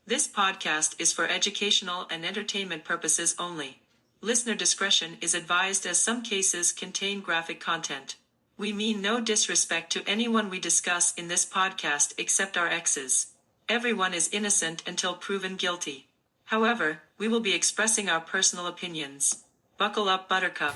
This podcast is for educational and entertainment purposes only. Listener discretion is advised as some cases contain graphic content. We mean no disrespect to anyone we discuss in this podcast except our exes. Everyone is innocent until proven guilty. However, we will be expressing our personal opinions. Buckle up, Buttercup.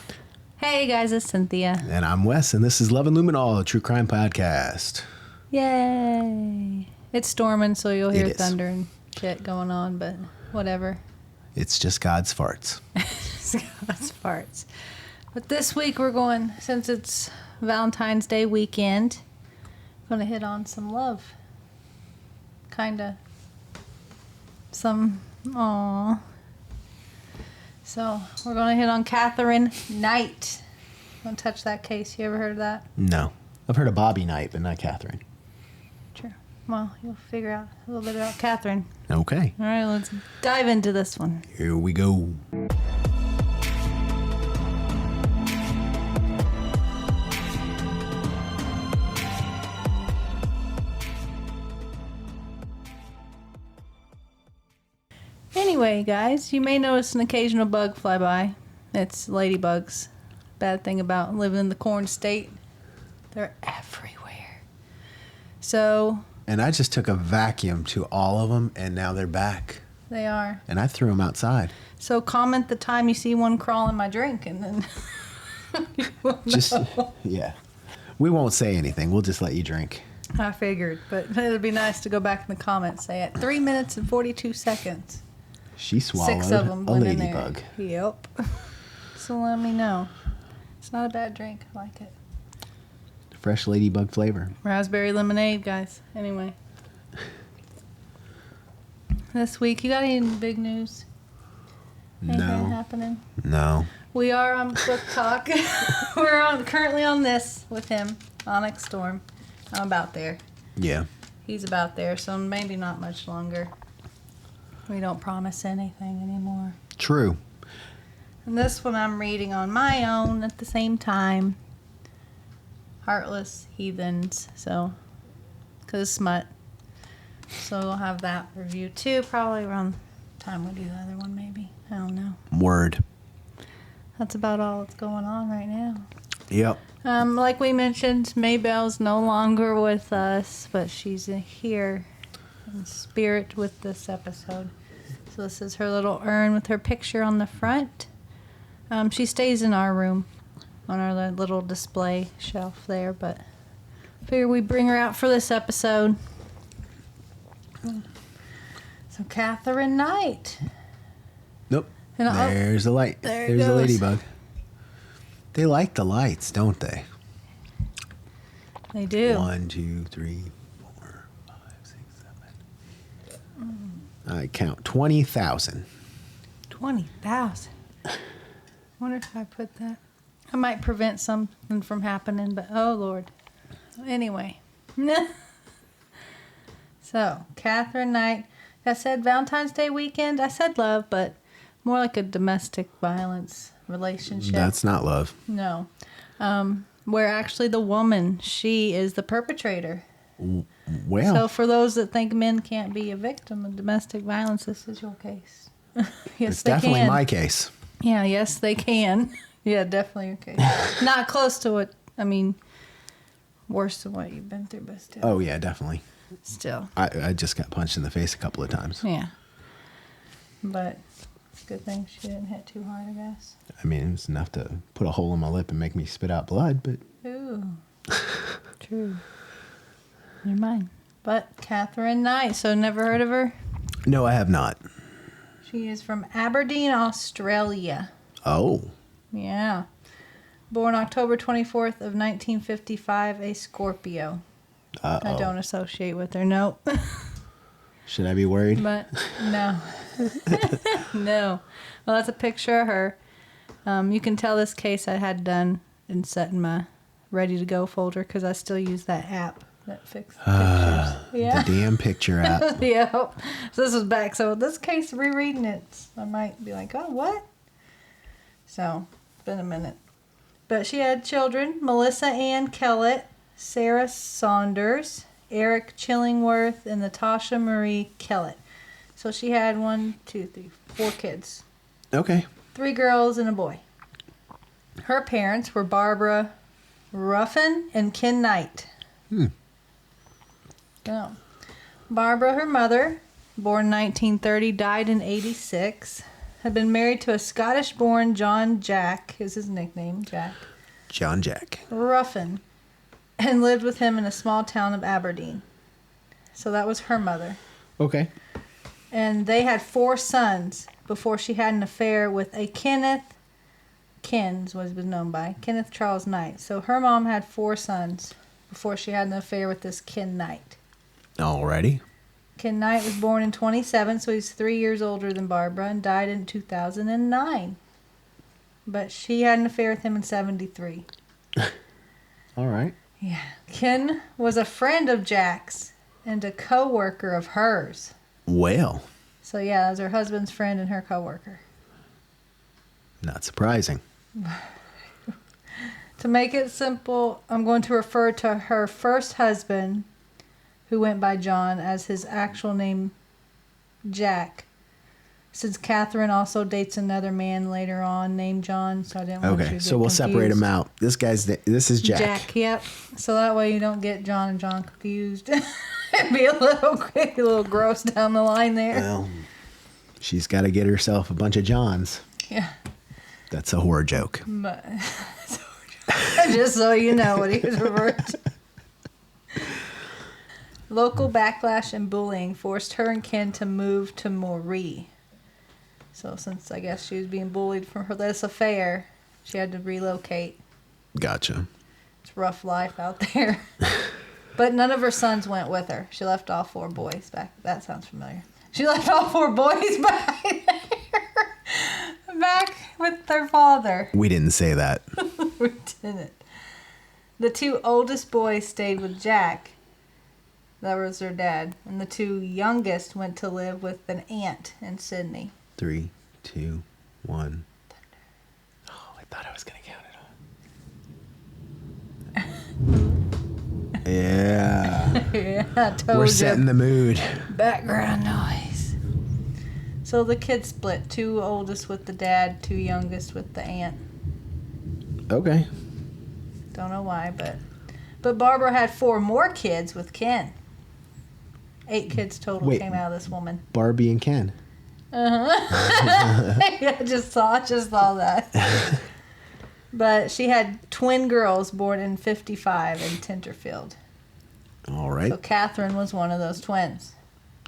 Hey guys, it's Cynthia. And I'm Wes, and this is Love and Luminol, a true crime podcast. Yay! It's storming, so you'll hear thunder and shit going on, but whatever. It's just God's farts. It's God's farts. But this week we're going, since it's Valentine's Day weekend, going to hit on some love. Kinda. Some, aww. So, we're going to hit on Katherine Knight. Want to touch that case? You ever heard of that? No. I've heard of Bobby Knight, but not Katherine. True. Well, you'll figure out a little bit about Katherine. Okay. All right, let's dive into this one. Here we go. Anyway, guys, you may notice an occasional bug fly by. It's ladybugs. Bad thing about living in the corn state, they're everywhere. So... And I just took a vacuum to all of them, and now they're back. They are. And I threw them outside. So comment the time you see one crawl in my drink, and then you will know. Yeah. We won't say anything. We'll just let you drink. I figured, but it'd be nice to go back in the comments, say at 3 minutes and 42 seconds. She swallowed 6 of them a went in there. ladybug. Yep. So let me know. It's not a bad drink. I like it. Fresh ladybug flavor. Raspberry lemonade, guys. Anyway. This week, you got any big news? Anything happening? No. We are on Book Talk. We're currently on this with him, Onyx Storm. I'm about there. Yeah. He's about there, so maybe not much longer. We don't promise anything anymore. True. And this one I'm reading on my own at the same time. Heartless Heathens, so, because smut. So we'll have that review too, probably around the time we do the other one, maybe. I don't know. Word. That's about all that's going on right now. Yep. Like we mentioned, Maybelle's no longer with us, but she's here in spirit with this episode. So this is her little urn with her picture on the front. She stays in our room on our little display shelf there, but figure we bring her out for this episode. So Katherine Knight. Nope. And There's the light. There's the ladybug. They like the lights, don't they? They do. 1, 2, 3, 4, 5, 6, 7. I count 20,000. 20,000. I wonder if I put that. I might prevent something from happening, but oh Lord. Anyway. So, Katherine Knight. I said Valentine's Day weekend. I said love, but more like a domestic violence relationship. That's not love. No. Where actually the woman, she is the perpetrator. Well. So for those that think men can't be a victim of domestic violence, this is your case. Yes, it's definitely my case. Yeah, yes, they can. Yeah, definitely your case. Not close to what, I mean, worse than what you've been through, but still. Oh, yeah, definitely. Still. I just got punched in the face a couple of times. Yeah. But good thing she didn't hit too hard, I guess. I mean, it was enough to put a hole in my lip and make me spit out blood, but... Ooh. True. Never mind. But Katherine Knight, so never heard of her? No, I have not. She is from Aberdeen, Australia. Oh. Yeah. Born October 24th of 1955, a Scorpio. Uh-oh. I don't associate with her, nope. Should I be worried? But, no. No. Well, that's a picture of her. You can tell this case I had done and set in my ready-to-go folder because I still use that app that fixes pictures. Yeah. The damn picture app. Yeah. So this was back. So this case, rereading it, I might be like, oh, what? So, it's been a minute. But she had children, Melissa Ann Kellett, Sarah Saunders, Eric Chillingworth, and Natasha Marie Kellett. So she had 4 kids. Okay. 3 girls and a boy. Her parents were Barbara Ruffin and Ken Knight. So, Barbara, her mother, born 1930, died in 86. Had been married to a Scottish-born John Jack, is his nickname, Jack. John Jack. Ruffin, and lived with him in a small town of Aberdeen. So that was her mother. Okay. And they had 4 sons before she had an affair with a Ken's was known by, Kenneth Charles Knight. So her mom had 4 sons before she had an affair with this Ken Knight. Alrighty. Ken Knight was born in 27, so he's 3 years older than Barbara, and died in 2009. But she had an affair with him in 73. All right. Yeah. Ken was a friend of Jack's and a co-worker of hers. Well, So yeah, that was her husband's friend and her co-worker. not surprising. To make it simple, I'm going to refer to her first husband, who went by John, as his actual name, Jack. Since Katherine also dates another man later on named John, so I didn't want you to Okay, get so we'll separate confused. them out. This is Jack. Jack, yep. So that way you don't get John and John confused. It'd be a little gross down the line there. Well, she's got to get herself a bunch of Johns. Yeah. That's a horror joke. But, just so you know what he was referring to. Local backlash and bullying forced her and Ken to move to Moree. So since I guess she was being bullied for this affair, she had to relocate. Gotcha. It's a rough life out there. But none of her sons went with her. She left all 4 boys back. That sounds familiar. She left all 4 boys back there. Back with their father. We didn't say that. We didn't. The 2 oldest boys stayed with Jack. That was their dad. And the 2 youngest went to live with an aunt in Sydney. 3, 2, 1. Oh, I thought I was going to count it on. Yeah. Yeah, I told We're you. setting the mood. Background noise. So the kids split. 2 oldest with the dad, 2 youngest with the aunt. Okay. Don't know why, but Barbara had 4 more kids with Ken. 8 kids total Wait. came out of this woman. Barbie and Ken. I just saw that. But she had twin girls born in 55 in Tenterfield. All right. So Katherine was one of those twins.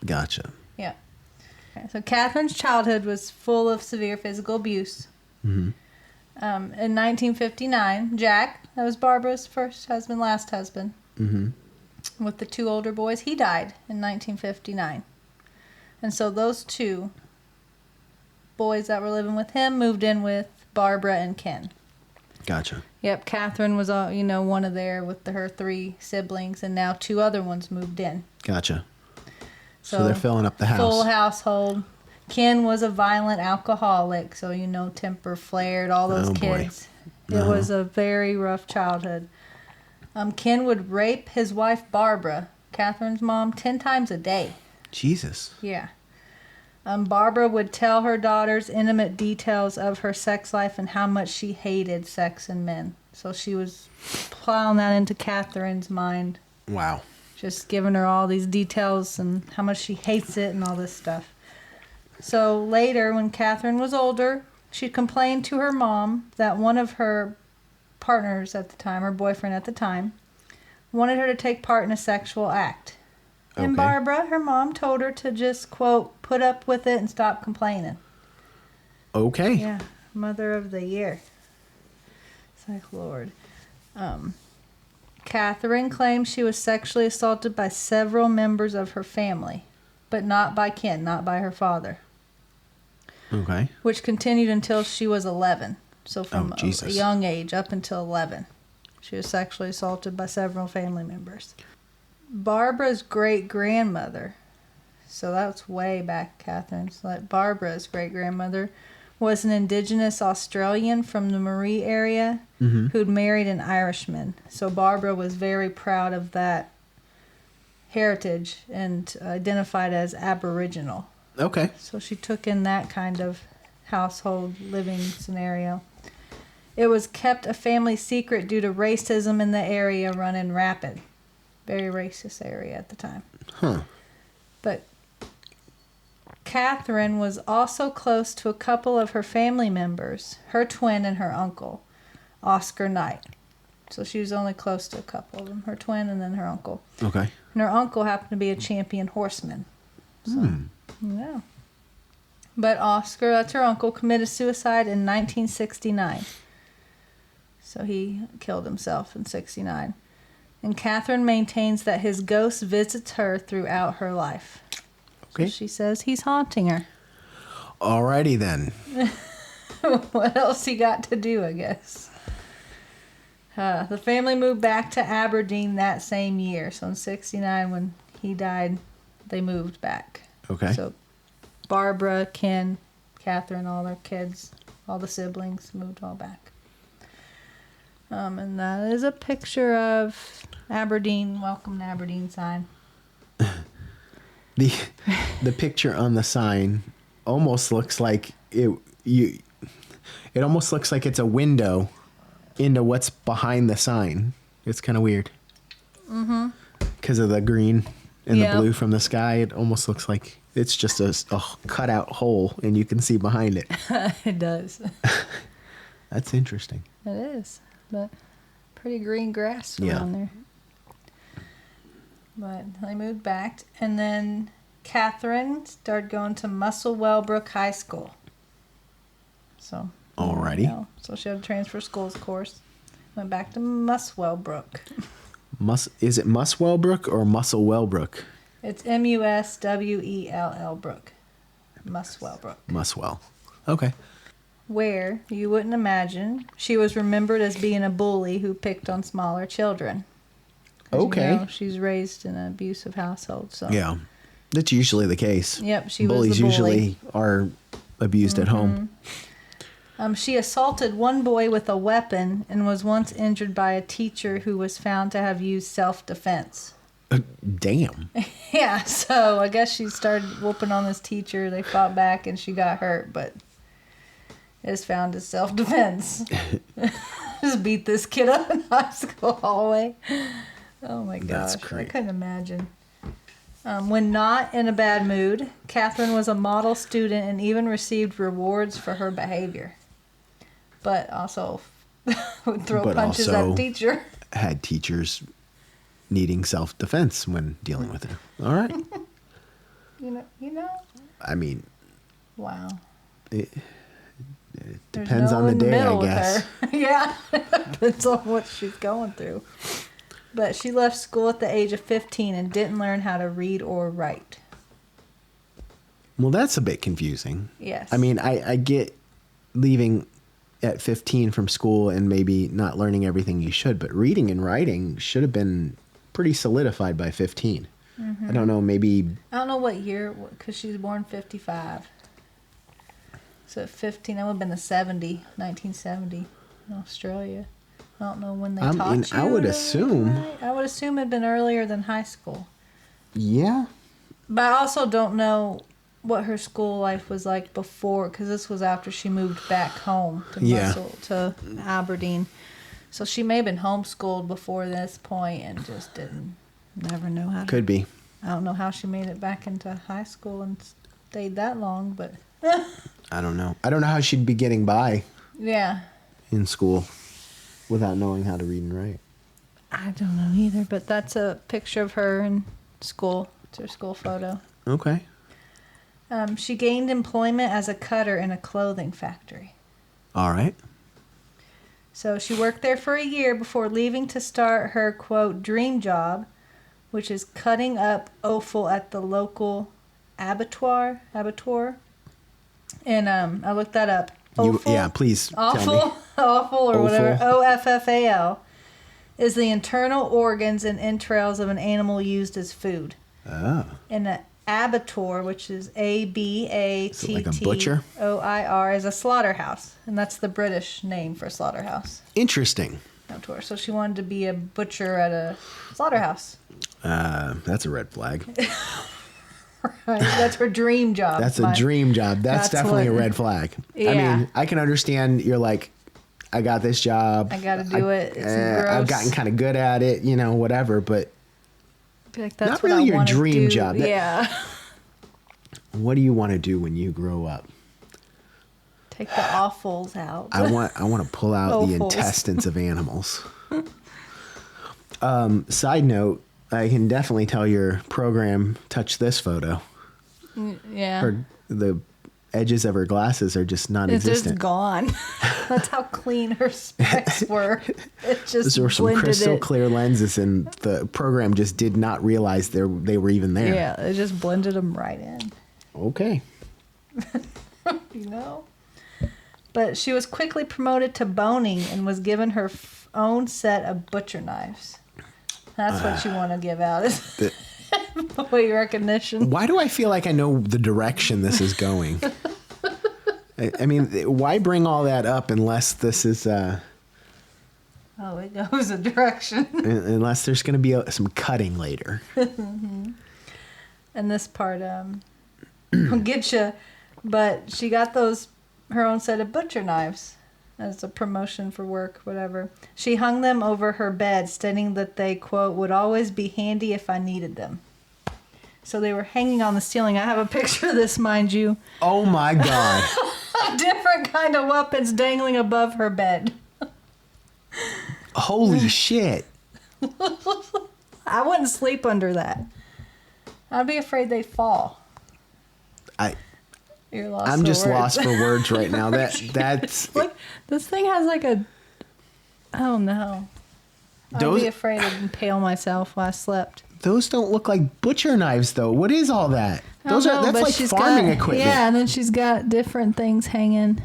Gotcha. Yeah. Okay, so Katherine's childhood was full of severe physical abuse. Mm-hmm. In 1959, Jack, that was Barbara's first husband, last husband, Mm-hmm. with the 2 older boys, he died in 1959. And so those 2 boys that were living with him moved in with Barbara and Ken. Gotcha. Yep, Katherine was, one of there with her 3 siblings, and now 2 other ones moved in. Gotcha. So they're filling up the house. Full household. Ken was a violent alcoholic, so temper flared, all those Oh, boy. kids. It was a very rough childhood. Ken would rape his wife Barbara, Katherine's mom, 10 times a day. Jesus. Yeah. Barbara would tell her daughters intimate details of her sex life and how much she hated sex and men. So she was plowing that into Katherine's mind, Wow. just giving her all these details and how much she hates it and all this stuff. So later, when Katherine was older, she complained to her mom that one of her partners at the time, her boyfriend at the time, wanted her to take part in a sexual act. And Okay. Barbara, her mom, told her to just, quote, put up with it and stop complaining. Okay. Yeah, Mother of the Year. It's like, Lord. Katherine claims she was sexually assaulted by several members of her family, but not by Ken, not by her father, Okay. which continued until she was 11. So from a Jesus. young age up until 11, she was sexually assaulted by several family members. Barbara's great-grandmother, so that's way back, Catherine, so like Barbara's great-grandmother was an indigenous Australian from the Moree area who'd married an Irishman. So Barbara was very proud of that heritage and identified as Aboriginal. Okay. So she took in that kind of household living scenario. It was kept a family secret due to racism in the area running rapid. Very racist area at the time. Huh. But Katherine was also close to a couple of her family members, her twin and her uncle, Oscar Knight. So she was only close to a couple of them, her twin and then her uncle. Okay. And her uncle happened to be a champion horseman. So, yeah. But Oscar, that's her uncle, committed suicide in 1969. So he killed himself in 69. And Katherine maintains that his ghost visits her throughout her life. Okay. So she says he's haunting her. Alrighty then. What else he got to do, I guess. The family moved back to Aberdeen that same year. So in 69, when he died, they moved back. Okay. So Barbara, Ken, Katherine, all their kids, all the siblings moved all back. And that is a picture of Aberdeen, welcome to Aberdeen sign. The picture on the sign almost looks like it almost looks like it's a window into what's behind the sign. It's kind of weird. Mm-hmm. Because of the green and the blue from the sky, it almost looks like it's just a cutout hole and you can see behind it. It does. That's interesting. It is. But pretty green grass around there. But they moved back. And then Katherine started going to Musselwellbrook High School. So. Alrighty. So she had to transfer schools, of course. Went back to Muswellbrook. Is it Muswellbrook or Musselwellbrook? It's Muswell Brook. Muswellbrook. Muswell. Okay. Where, you wouldn't imagine, she was remembered as being a bully who picked on smaller children. Okay. You know, she's raised in an abusive household, so. Yeah. That's usually the case. Yep, she Bullies was the bully. usually are abused at home. She assaulted one boy with a weapon and was once injured by a teacher who was found to have used self-defense. Damn. Yeah, so I guess she started whooping on this teacher. They fought back and she got hurt, but it was found as self-defense. Just beat this kid up in high school hallway. Oh my gosh, That's great. I couldn't imagine. When not in a bad mood, Katherine was a model student and even received rewards for her behavior. But also would throw punches at the teacher. Had teachers needing self-defense when dealing with her. All right. You know. I mean, Wow. it There's depends no on the in day, middle I with guess. her. Yeah, depends on what she's going through. But she left school at the age of 15 and didn't learn how to read or write. Well, that's a bit confusing. Yes. I mean, I get leaving at 15 from school and maybe not learning everything you should, but reading and writing should have been pretty solidified by 15. I don't know, maybe... I don't know what year, because she was born 55. So at 15, that would have been the 1970 in Australia. I don't know when they taught you. I would assume... I would assume it had been earlier than high school. Yeah. But I also don't know what her school life was like before, because this was after she moved back home to Aberdeen. So she may have been homeschooled before this point and just never know how to. Could be. I don't know how she made it back into high school and stayed that long, but. I don't know. I don't know how she'd be getting by Yeah. in school without knowing how to read and write. I don't know either, but that's a picture of her in school. It's her school photo. Okay. She gained employment as a cutter in a clothing factory. All right. So she worked there for a year before leaving to start her, quote, dream job, which is cutting up offal at the local abattoir. And I looked that up. Offal, please tell me. Offal or whatever, Offal. OFFAL, is the internal organs and entrails of an animal used as food. Oh. And an abattoir, which is ABATTOIR, Is it like a butcher? is a slaughterhouse. And that's the British name for slaughterhouse. Interesting. Abattoir. So she wanted to be a butcher at a slaughterhouse. That's a red flag. Right? That's her dream job. That's a dream job. That's definitely a what- red flag. Yeah. I mean, I can understand you're like, I got this job. I got to do it. It's gross. I've gotten kind of good at it, whatever, but Be like, that's not what really I your wanna dream do. job. Yeah. What do you want to do when you grow up? Take the offals out. I want to pull out the Offals. intestines of animals. Side note, I can definitely tell your program touched this photo. Yeah. The edges of her glasses are just It's non-existent. just gone. That's how clean her specs were. It just There were some blended crystal it. clear lenses, and the program just did not realize they were even there. Yeah, it just blended them right in. Okay. But she was quickly promoted to boning and was given her own set of butcher knives. That's what you want to give out is employee recognition. Why do I feel like I know the direction this is going? I mean, why bring all that up unless this is Oh, it goes a direction. unless there's going to be some cutting later. And this part will get you. But she got her own set of butcher knives as a promotion for work, whatever. She hung them over her bed, stating that they, quote, would always be handy if I needed them. So they were hanging on the ceiling. I have a picture of this, mind you. Oh my God. Different kind of weapons dangling above her bed. Holy shit. I wouldn't sleep under that. I'd be afraid they'd fall. You're lost. I'm for just words. lost for words right now. That's Look, this thing has like a. Oh no. I'd Those- be afraid to impale myself while I slept. those don't look like butcher knives though. What is all that? I don't know, That's but like she's farming got- equipment. Yeah, and then she's got different things hanging.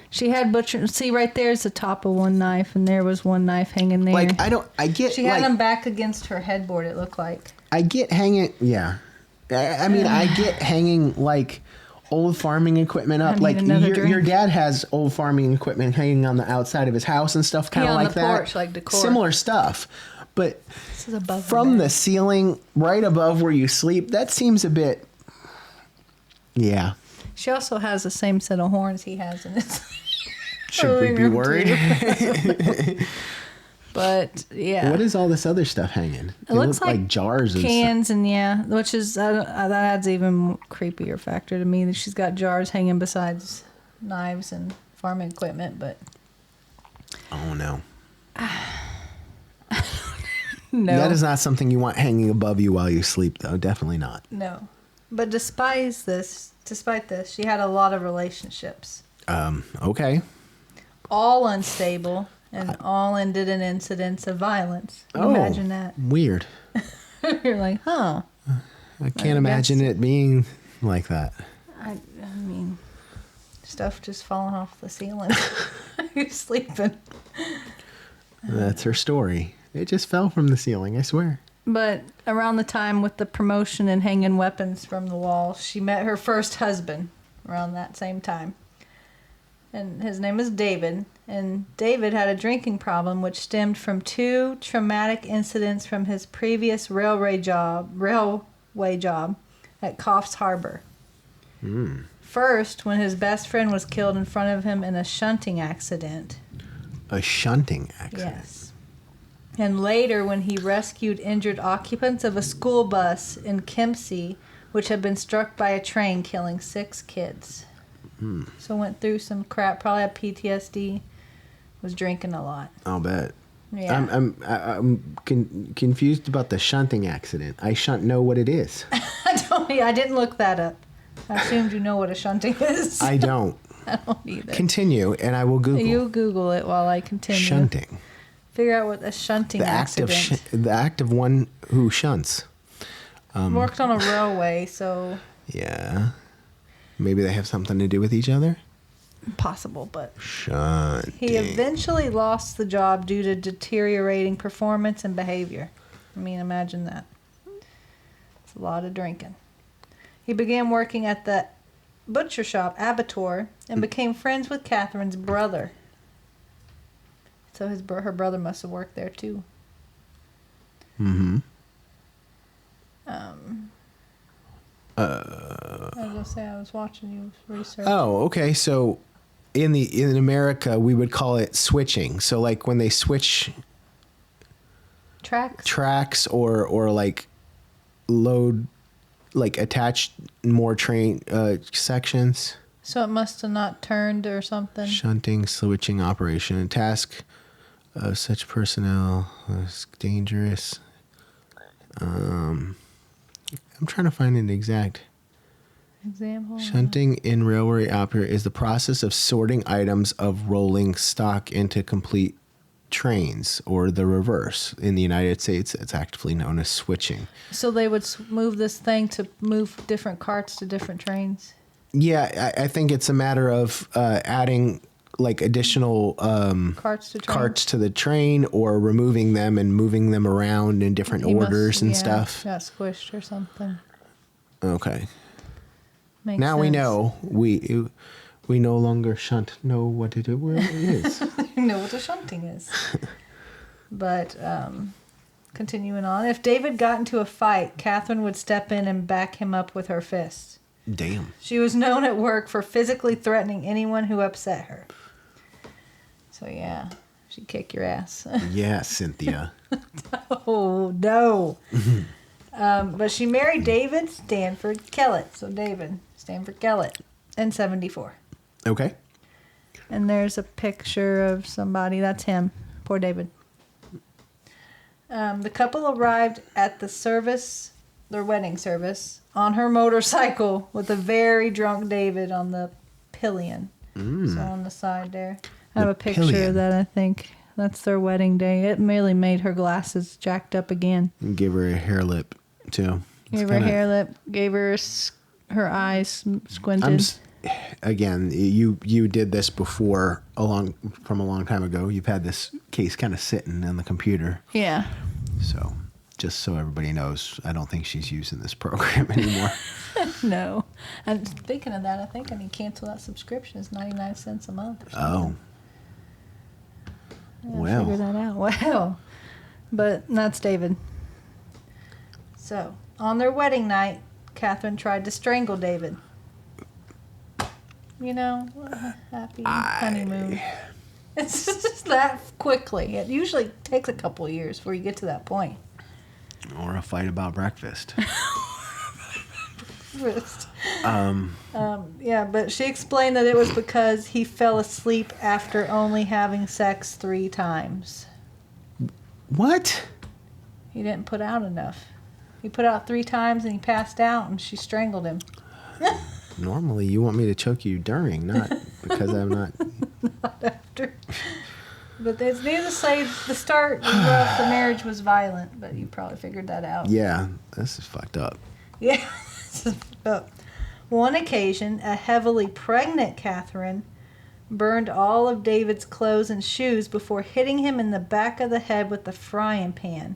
She had butcher. See, right there's the top of one knife, and there was one knife hanging there. Like I get She had like them back against her headboard. It looked like. I get hanging. Yeah, I mean I get hanging like old farming equipment up. I need Like another your drink. dad has old farming equipment hanging on the outside of his house and stuff, kind of Yeah, on like the that. porch, like decor. Similar stuff, but This is above her from bed. the ceiling right above where you sleep, that seems a bit. Yeah. She also has the same set of horns he has in his. Should we living be room, worried? But yeah. What is all this other stuff hanging? It looks look like jars and stuff. cans and yeah, which is that adds even creepier factor to me that she's got jars hanging besides knives and farming equipment. But Oh no. no, That is not something you want hanging above you while you sleep, though. Definitely not. no. But despite this, she had a lot of relationships, Okay. all unstable and all ended in incidents of violence. Imagine that. Weird. You're like, huh? I can't imagine it being like that. I mean, stuff just falling off the ceiling. You're sleeping. That's her story. It just fell from the ceiling, I swear. But around the time with the promotion and hanging weapons from the wall, she met her first husband around that same time. And his name is David. And David had a drinking problem which stemmed from 2 traumatic incidents from his previous railway job at Coffs Harbor. First, when his best friend was killed in front of him in a shunting accident. A shunting accident. Yes. And later, when he rescued injured occupants of a school bus in Kempsey, which had been struck by a train, killing 6 kids. So went through some crap, probably had PTSD, was drinking a lot. I'll bet. Yeah. I'm confused about the shunting accident. I shan't know what it is. I didn't look that up. I assumed you know what a shunting is. I don't. I don't either. Continue, and I will Google. You Google it while I continue. Shunting. Figure out what a shunting The act accident. of the act of one who shunts. Worked on a railway, so Yeah. Maybe they have something to do with each other. possible, but Shunting. he eventually lost the job due to deteriorating performance and behavior. I mean, imagine that. It's a lot of drinking. He began working at the butcher shop, Abattoir, and became friends with Catherine's brother. So her brother must have worked there too. Mm-hmm. I was gonna say I was watching you research. Oh, okay. So in America, we would call it switching. So like when they switch tracks or like load, like attach more train sections. So it must have not turned or something. Shunting, switching operation. A task of such personnel is dangerous. I'm trying to find an exact Example. shunting in railway opera is the process of sorting items of rolling stock into complete trains, or the reverse. In the United States, it's actively known as switching. So they would move this thing to move different carts to different trains? Yeah, I think it's a matter of adding like additional Carts to trains? carts to the train, or removing them and moving them around in different orders and stuff. Got squished or something. Okay. Makes Now we sense. know we no longer know what it is. You know what the shunting is. But continuing on, if David got into a fight, Catherine would step in and back him up with her fists. Damn. She was known at work for physically threatening anyone who upset her. So yeah, she'd kick your ass. Yeah, Cynthia. Oh no. But she married David Stanford Kellett. So David Stanford Kellett in 1974. Okay. And there's a picture of somebody. That's him. Poor David. The couple arrived at their wedding service, on her motorcycle with a very drunk David on the pillion. So on the side there. I have a picture pillion. of that, I think. That's their wedding day. It merely made her glasses jacked up again. Give her a hair lip, too. Gave her a hair lip. Gave her her eyes squinted. Again, you did this before from a long time ago. You've had this case kind of sitting on the computer. Yeah. So just so everybody knows, I don't think she's using this program anymore. No. And speaking of that, I think I need to cancel that subscription. It's 99 cents a month or something. Oh. Yeah, figure that out. Well, but that's David. So, on their wedding night, Catherine tried to strangle David. You know, happy honeymoon. It's just that quickly. It usually takes a couple of years before you get to that point. Or a fight about breakfast. Yeah, but she explained that it was because he fell asleep after only having sex 3 times. What? He didn't put out enough. He put out 3 times and he passed out and she strangled him. Normally, you want me to choke you during, not because I'm not. Not after. But it's needless to say, the start was rough. The marriage was violent, but you probably figured that out. Yeah, this is fucked up. Yeah. One occasion, a heavily pregnant Catherine burned all of David's clothes and shoes before hitting him in the back of the head with a frying pan.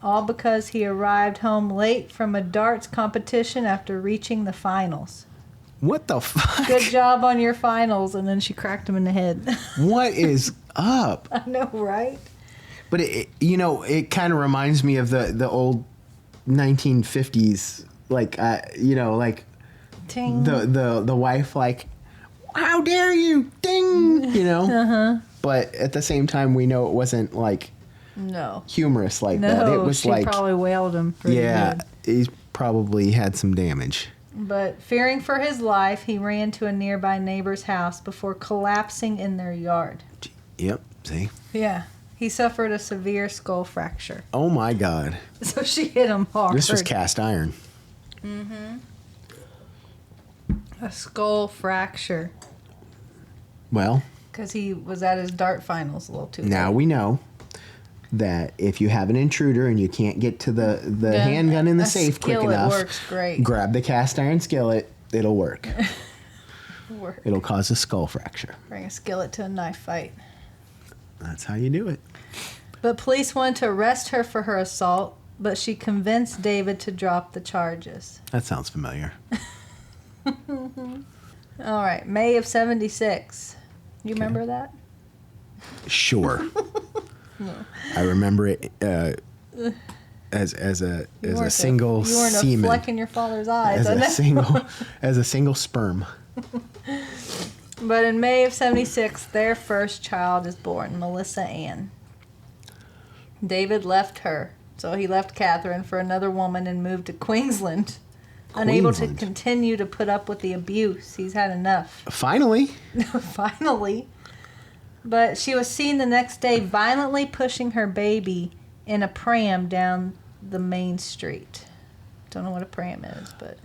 All because he arrived home late from a darts competition after reaching the finals. What the fuck? Good job on your finals, and then she cracked him in the head. What is up? I know, right? But it kind of reminds me of the old 1950s, like like Ting. the wife, like, how dare you, ding, Uh-huh. But at the same time, we know it wasn't like No. humorous like that. It was she like, probably wailed him pretty yeah, good. he's probably had some damage. But fearing for his life, he ran to a nearby neighbor's house before collapsing in their yard. Yep. See. Yeah. He suffered a severe skull fracture. Oh my God. So she hit him hard. This was cast iron. Mm-hmm. A skull fracture. Well. Because he was at his dart finals a little too Now late. we know that if you have an intruder and you can't get to the handgun in the safe quick enough, works great. grab the cast iron skillet. It'll work. Work. It'll cause a skull fracture. Bring a skillet to a knife fight. That's how you do it. But police wanted to arrest her for her assault, but she convinced David to drop the charges. That sounds familiar. All right, May of 1976. You remember that? Sure. I remember it as a You single weren't semen. a fleck in your father's eyes. As a single sperm. But in May of 76, their first child is born, Melissa Ann. David left her, so he left Katherine for another woman and moved to Queensland. Unable to continue to put up with the abuse. He's had enough. Finally. Finally. But she was seen the next day violently pushing her baby in a pram down the main street. Don't know what a pram is, but...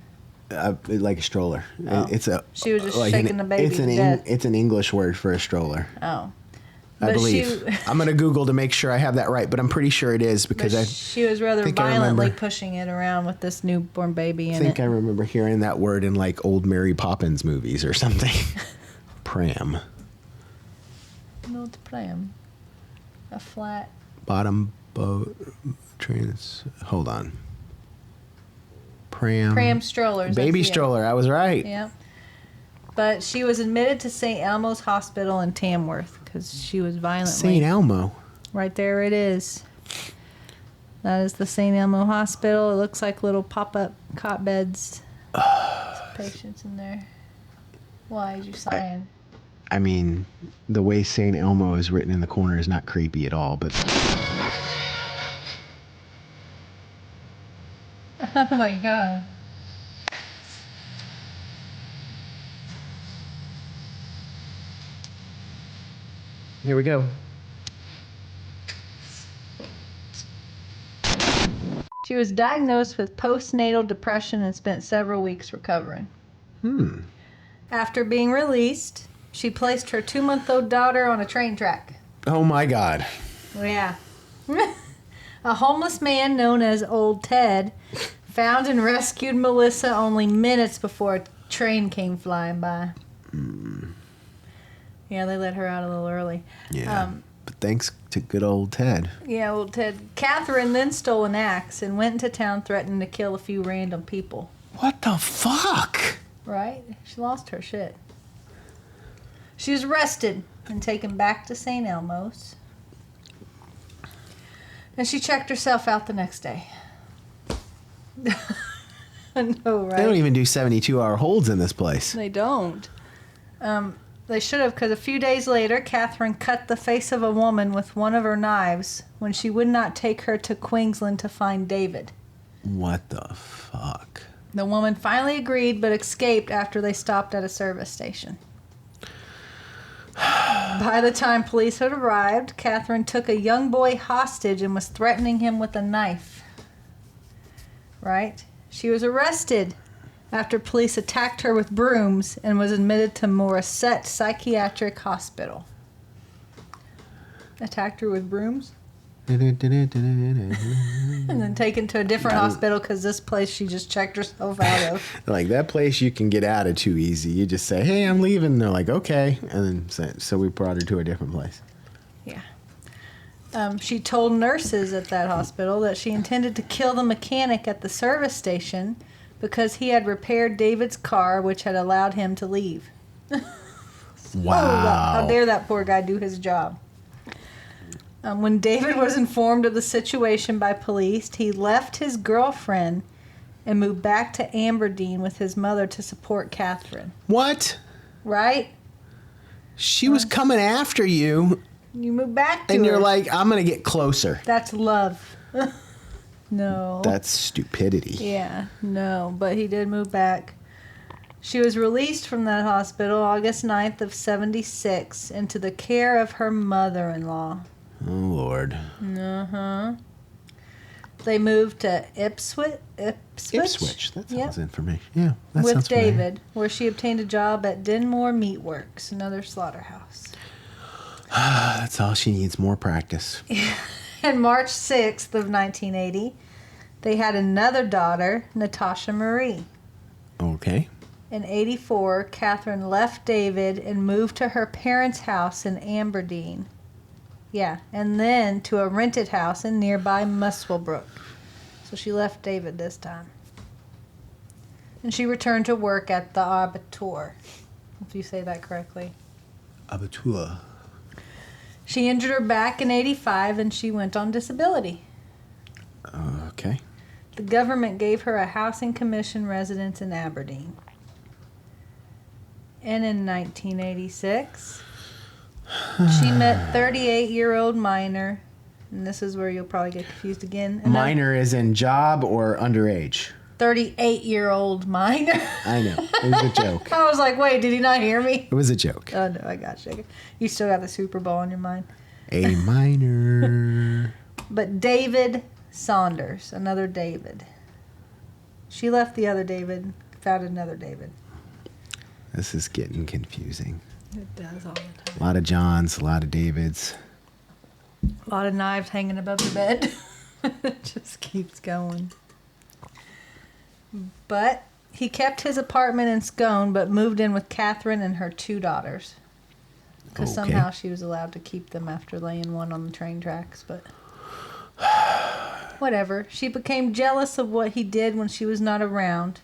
like a stroller. Oh. She was just shaking the baby to death. It's an English word for a stroller. Oh. I believe. I'm going to Google to make sure I have that right, but I'm pretty sure it is because she was rather violently pushing it around with this newborn baby in it. I think I remember hearing that word in like old Mary Poppins movies or something. Pram. No, it's a pram. A flat. Bottom boat. Hold on. Pram strollers. Baby stroller. I was right. Yeah. But she was admitted to St. Elmo's Hospital in Tamworth because she was violently... St. Elmo. Right there it is. That is the St. Elmo Hospital. It looks like little pop-up cot beds. Some patients in there. Why is you sighing? I mean, the way St. Elmo is written in the corner is not creepy at all, but... Oh my God. Here we go. She was diagnosed with postnatal depression and spent several weeks recovering. After being released, she placed her 2-month-old daughter on a train track. Oh my God. Yeah. A homeless man known as Old Ted found and rescued Melissa only minutes before a train came flying by. Yeah, they let her out a little early. Yeah. But thanks to good old Ted. Yeah, Old Ted. Katherine then stole an axe and went into town threatening to kill a few random people. What the fuck? Right? She lost her shit. She was arrested and taken back to St. Elmo's. And she checked herself out the next day. I know, right? They don't even do 72-hour holds in this place. They don't. They should have, because a few days later, Katherine cut the face of a woman with one of her knives when she would not take her to Queensland to find David. What the fuck? The woman finally agreed, but escaped after they stopped at a service station. By the time police had arrived, Katherine took a young boy hostage and was threatening him with a knife. Right? She was arrested after police attacked her with brooms and was admitted to Morisset Psychiatric Hospital. Attacked her with brooms? And then taken to a different hospital because this place she just checked herself out of. Like, that place you can get out of too easy. You just say, hey, I'm leaving. And they're like, okay. And then so we brought her to a different place. Yeah. She told nurses at that hospital that she intended to kill the mechanic at the service station because he had repaired David's car, which had allowed him to leave. Wow. How dare that poor guy do his job. When David was informed of the situation by police, he left his girlfriend and moved back to Aberdeen with his mother to support Katherine. What? Right? She was coming after you. You moved back to and her. You're like, I'm going to get closer. That's love. No. That's stupidity. Yeah, no, but he did move back. She was released from that hospital August 9th of 76 into the care of her mother-in-law. Oh, Lord. Uh-huh. They moved to Ipswich. Ipswich. That sounds Yep. information. Yeah, that With sounds familiar. David, where she obtained a job at Dinmore Meatworks, another slaughterhouse. That's all she needs, more practice. And March 6th of 1980, they had another daughter, Natasha Marie. Okay. In 84, Katherine left David and moved to her parents' house in Aberdeen. Yeah, and then to a rented house in nearby Muswellbrook. So she left David this time. And she returned to work at the abattoir, if you say that correctly. Abattoir. She injured her back in 85 and she went on disability. Okay. The government gave her a housing commission residence in Aberdeen. And in 1986, she met 38-year-old minor. And this is where you'll probably get confused again. Minor is in job or underage? 38-year-old minor. I know. It was a joke. I was like, wait, did he not hear me? It was a joke. Oh, no, I got you. You still got the Super Bowl in your mind. A minor. But David Saunders, another David. She left the other David, found another David. This is getting confusing. It does all the time. A lot of Johns, a lot of Davids. A lot of knives hanging above the bed. It just keeps going. But he kept his apartment in Scone, but moved in with Catherine and her 2 daughters. Because somehow she was allowed to keep them after laying one on the train tracks, but whatever. She became jealous of what he did when she was not around.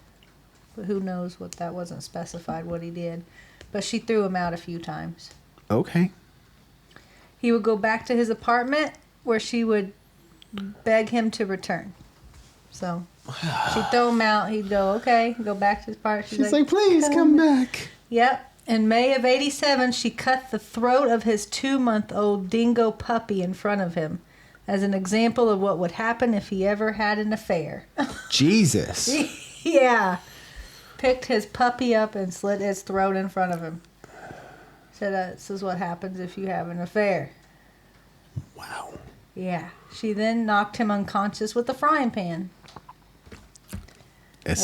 But who knows what that wasn't specified, what he did. But she threw him out a few times. Okay. He would go back to his apartment where she would beg him to return. So she'd throw him out. He'd go, okay, go back to his apartment. She's like, please come back. Yep. In May of 87, she cut the throat of his 2-month-old dingo puppy in front of him as an example of what would happen if he ever had an affair. Jesus. Yeah. Picked his puppy up and slit its throat in front of him. Said, this is what happens if you have an affair. Wow. Yeah. She then knocked him unconscious with a frying pan.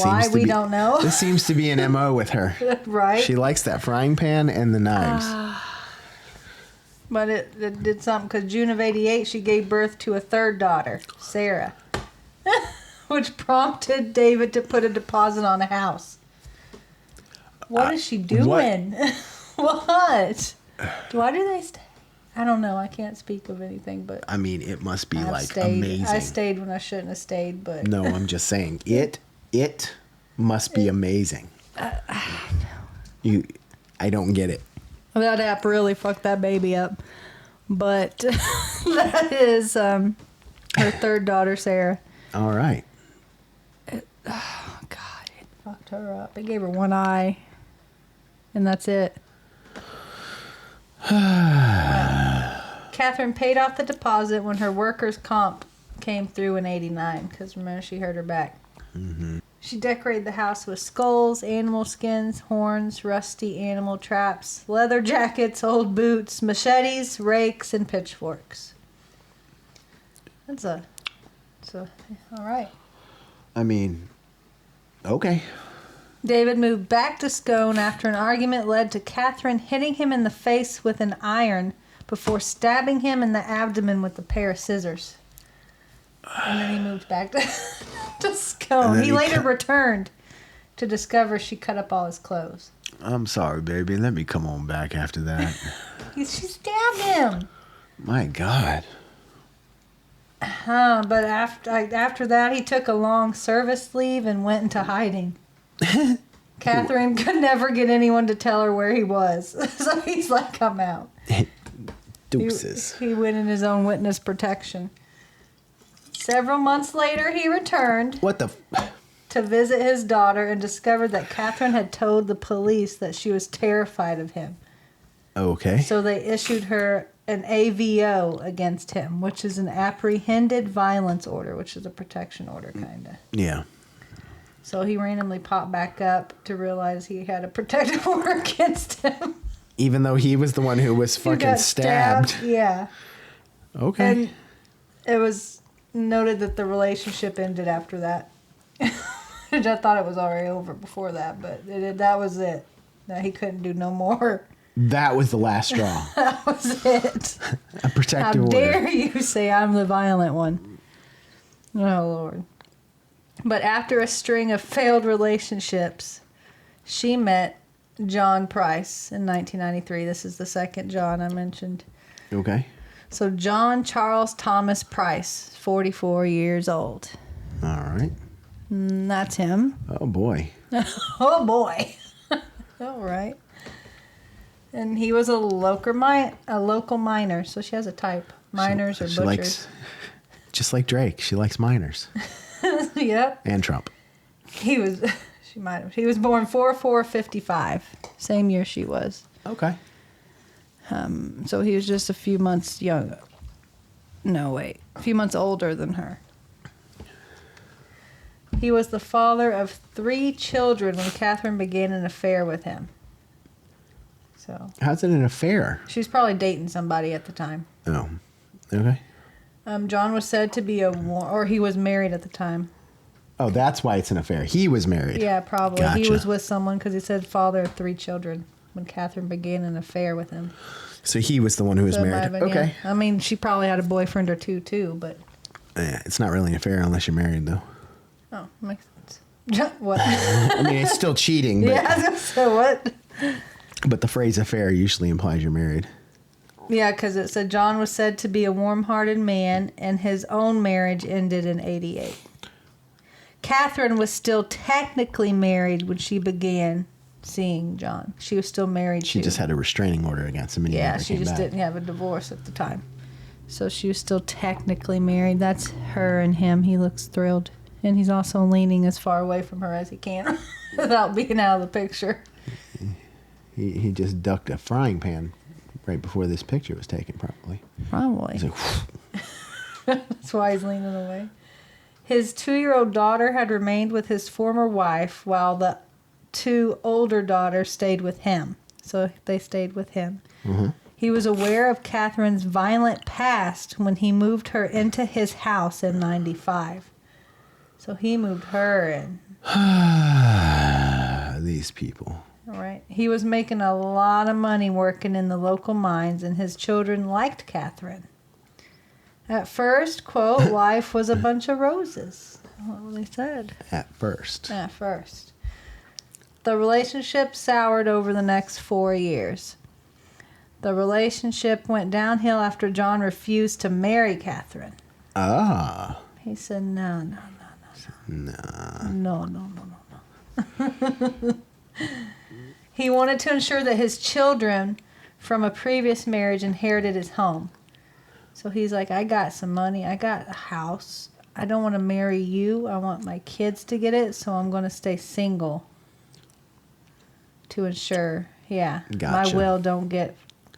Why, we don't know. This seems to be an MO with her. Right? She likes that frying pan and the knives. But it did something, because June of 88, she gave birth to a 3rd daughter, Sarah, which prompted David to put a deposit on a house. What is she doing? What? Why do they stay? I don't know. I can't speak of anything, but I mean, it must be stayed. amazing. I stayed when I shouldn't have stayed, but No, I'm just saying it must be amazing. I don't get it. that app really fucked that baby up. But that is her 3rd daughter, Sarah. All right. Oh God, it fucked her up. It gave her one eye, and that's it. Catherine paid off the deposit when her workers' comp came through in 89, because remember, she hurt her back. Mm-hmm. She decorated the house with skulls, animal skins, horns, rusty animal traps, leather jackets, old boots, machetes, rakes, and pitchforks. That's all right. I mean, okay. David moved back to Scone after an argument led to Catherine hitting him in the face with an iron before stabbing him in the abdomen with a pair of scissors. And then he moved back to Scone. He later returned to discover she cut up all his clothes. I'm sorry, baby. Let me come on back after that. She stabbed him. My God. But after that, he took a long service leave and went into hiding. Catherine could never get anyone to tell her where he was. So he's like, I'm out. Deuces. He went in his own witness protection. Several months later, he returned What the? to visit his daughter and discovered that Catherine had told the police that she was terrified of him. Okay. So they issued her an AVO against him, which is an apprehended violence order, which is a protection order, kind of. Yeah. So he randomly popped back up to realize he had a protective order against him. Even though he was the one who was fucking got stabbed. Yeah. Okay. And it was noted that the relationship ended after that. I thought it was already over before that, but that was it. No, he couldn't do no more. That was the last straw. That was it. A protective order. How dare you say I'm the violent one? Oh, Lord. But after a string of failed relationships, she met John Price in 1993. This is the second John I mentioned. Okay. So John Charles Thomas Price, 44 years old. All right. That's him. Oh, boy. Oh, boy. All right. And he was a local miner, so she has a type. Miners or She butchers. likes, just like Drake, she likes miners. Yep. And Trump. He was born 4/4/55. Same year she was. Okay. So he was just a few months younger. No, wait. A few months older than her. He was the father of 3 children when Katherine began an affair with him. So How's it an affair? she was probably dating somebody at the time. Oh. Okay. John was said to be or he was married at the time. Oh, that's why it's an affair. He was married. Yeah, probably. Gotcha. He was with someone because he said father of 3 children when Katherine began an affair with him. So he was the one who was So it might married. have been, Okay. yeah. I mean, she probably had a boyfriend or two too, but Yeah, it's not really an affair unless you're married, though. oh, makes sense. What? I mean, it's still cheating, but, Yeah. So what? but the phrase affair usually implies you're married. Yeah, because it said John was said to be a warm-hearted man, and his own marriage ended in 88. Katherine was still technically married when she began seeing John. She was still married. She just had a restraining order against him, and he Yeah, never she came just back. didn't have a divorce at the time. So she was still technically married. That's her and him. He looks thrilled. And he's also leaning as far away from her as he can without being out of the picture. He just ducked a frying pan right before this picture was taken, probably. Probably. He's like, That's why he's leaning away. His 2-year-old daughter had remained with his former wife while the 2 older daughters stayed with him. So they stayed with him. mm-hmm. He was aware of Katherine's violent past when he moved her into his house in 95. So he moved her in. These people. All right. He was making a lot of money working in the local mines, and his children liked Katherine. At first, quote, life was a bunch of roses. What they said. At first. At first. The relationship soured over the next 4 years. The relationship went downhill after John refused to marry Katherine. Ah. He said, no. No. He wanted to ensure that his children from a previous marriage inherited his home. So he's like, I got some money. I got a house. I don't want to marry you. I want my kids to get it, so I'm going to stay single to ensure, Gotcha. my will don't get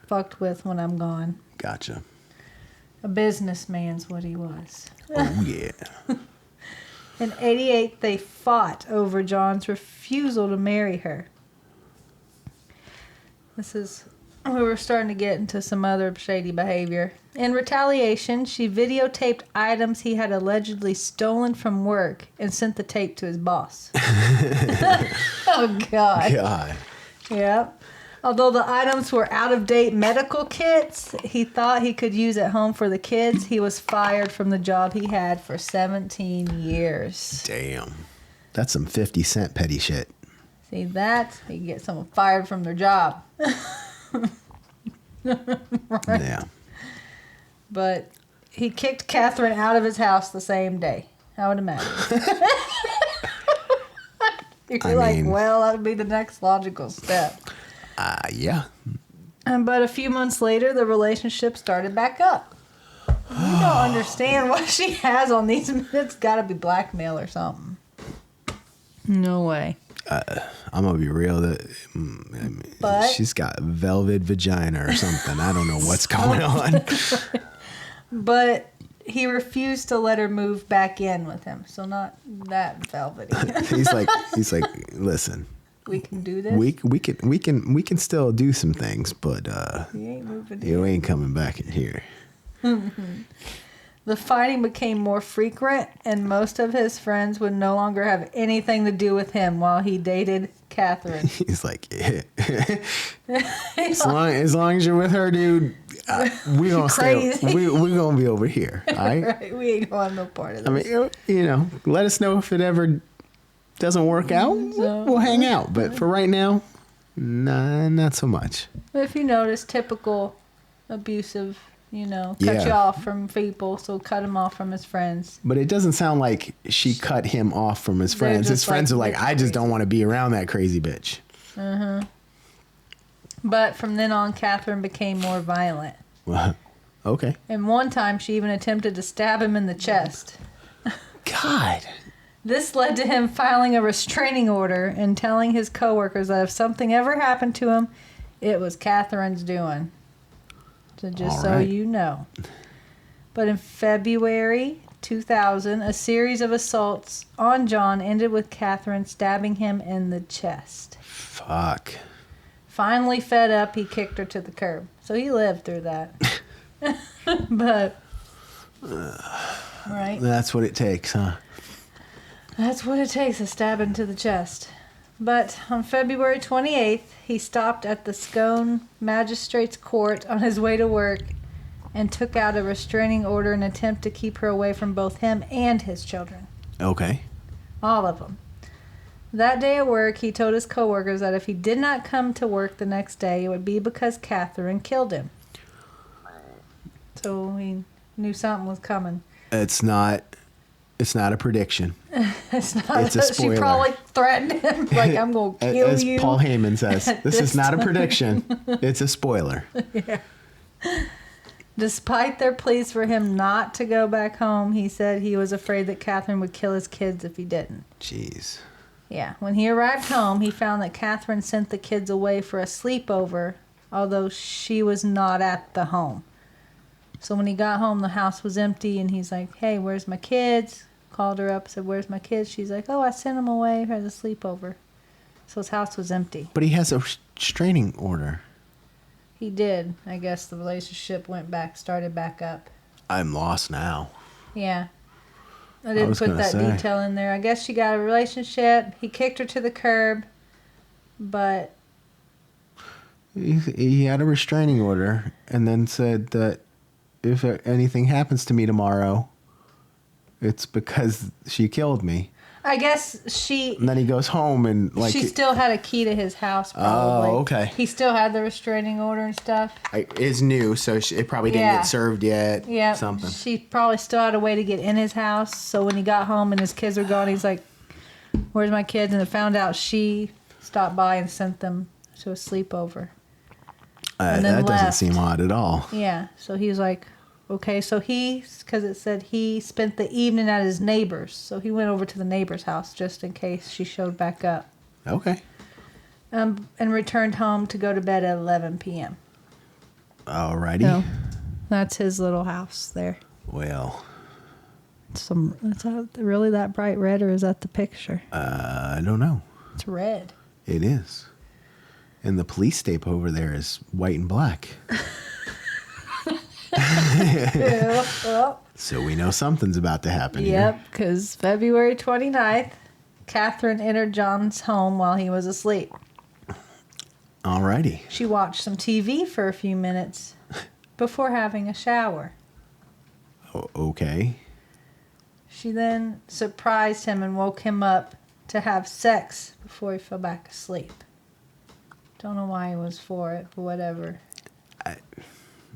fucked with when I'm gone. Gotcha. A businessman's what he was. Oh, yeah. In 88, they fought over John's refusal to marry her. We were starting to get into some other shady behavior. In retaliation, she videotaped items he had allegedly stolen from work and sent the tape to his boss. Oh, God. God. Yep. Although the items were out-of-date medical kits he thought he could use at home for the kids, he was fired from the job he had for 17 years. Damn. That's some 50 Cent petty shit. See that? You can get someone fired from their job. Right. Yeah. But he kicked Katherine out of his house the same day. I would imagine. You're like, well, that would be the next logical step. Yeah. But a few months later, the relationship started back up. We don't understand what she has on these. It's got to be blackmail or something. No way. I'm going to be real. But she's got velvet vagina or something. I don't know what's going on. But he refused to let her move back in with him. So not that velvety. He's like, listen. We can do this. We can still do some things, but You ain't moving in. you ain't coming back in here. The fighting became more frequent, and most of his friends would no longer have anything to do with him while he dated Katherine. He's like, as long as you're with her, dude, we gonna stay. We gonna be over here. All right? Right? We ain't gonna have no part of this. I mean, let us know if it ever doesn't work out. We'll hang out, but for right now, nah, not so much. If you notice, typical abusive, cut you off from people, so cut him off from his friends. But it doesn't sound like she cut him off from his friends. His friends are like, I just don't want to be around that crazy bitch. Mm-hmm. But from then on, Katherine became more violent. Okay. And one time, she even attempted to stab him in the chest. God. This led to him filing a restraining order and telling his coworkers that if something ever happened to him, it was Catherine's doing. So just so you know. But in February 2000, a series of assaults on John ended with Katherine stabbing him in the chest. Fuck. Finally fed up, he kicked her to the curb. So he lived through that. But, right? That's what it takes, huh? That's what it takes, a stabbing to the chest. But on February 28th, he stopped at the Scone Magistrates Court on his way to work and took out a restraining order in an attempt to keep her away from both him and his children. Okay. All of them. That day at work, he told his coworkers that if he did not come to work the next day, it would be because Katherine killed him. So he knew something was coming. It's not a prediction. It's not. It's a spoiler. She probably threatened him, like, I'm going to kill As you. As Paul Heyman says, this is not a time. prediction. It's a spoiler. Yeah. Despite their pleas for him not to go back home, he said he was afraid that Katherine would kill his kids if he didn't. Jeez. Yeah. When he arrived home, he found that Katherine sent the kids away for a sleepover, although she was not at the home. So when he got home, the house was empty, and he's like, hey, where's my kids? Called her up, said, where's my kids? She's like, oh, I sent them away for the sleepover. So his house was empty. But he has a restraining order. He did. I guess the relationship started back up. I'm lost now. Yeah. I didn't put that detail in there. I guess she got a relationship. He kicked her to the curb, but... He had a restraining order and then said that if anything happens to me tomorrow, it's because she killed me. I guess she... And then he goes home and like... She still had a key to his house, probably. Oh, okay. He still had the restraining order and stuff. It's new, so it probably didn't get served yet. Yeah. Something. She probably still had a way to get in his house, so when he got home and his kids were gone, he's like, where's my kids? And they found out she stopped by and sent them to a sleepover. And then that doesn't left. seem odd at all. Yeah, so he's like, okay, so because it said he spent the evening at his neighbor's, so he went over to the neighbor's house just in case she showed back up. Okay. And returned home to go to bed at 11 p.m. Alrighty. So that's his little house there. Well. Is that really that bright red, or is that the picture? I don't know. It's red. It is. And the police tape over there is white and black. So we know something's about to happen here. Yep, because February 29th, Katherine entered John's home while he was asleep. Alrighty. She watched some TV for a few minutes before having a shower. Okay. She then surprised him and woke him up to have sex before he fell back asleep. Don't know why he was for it, but whatever.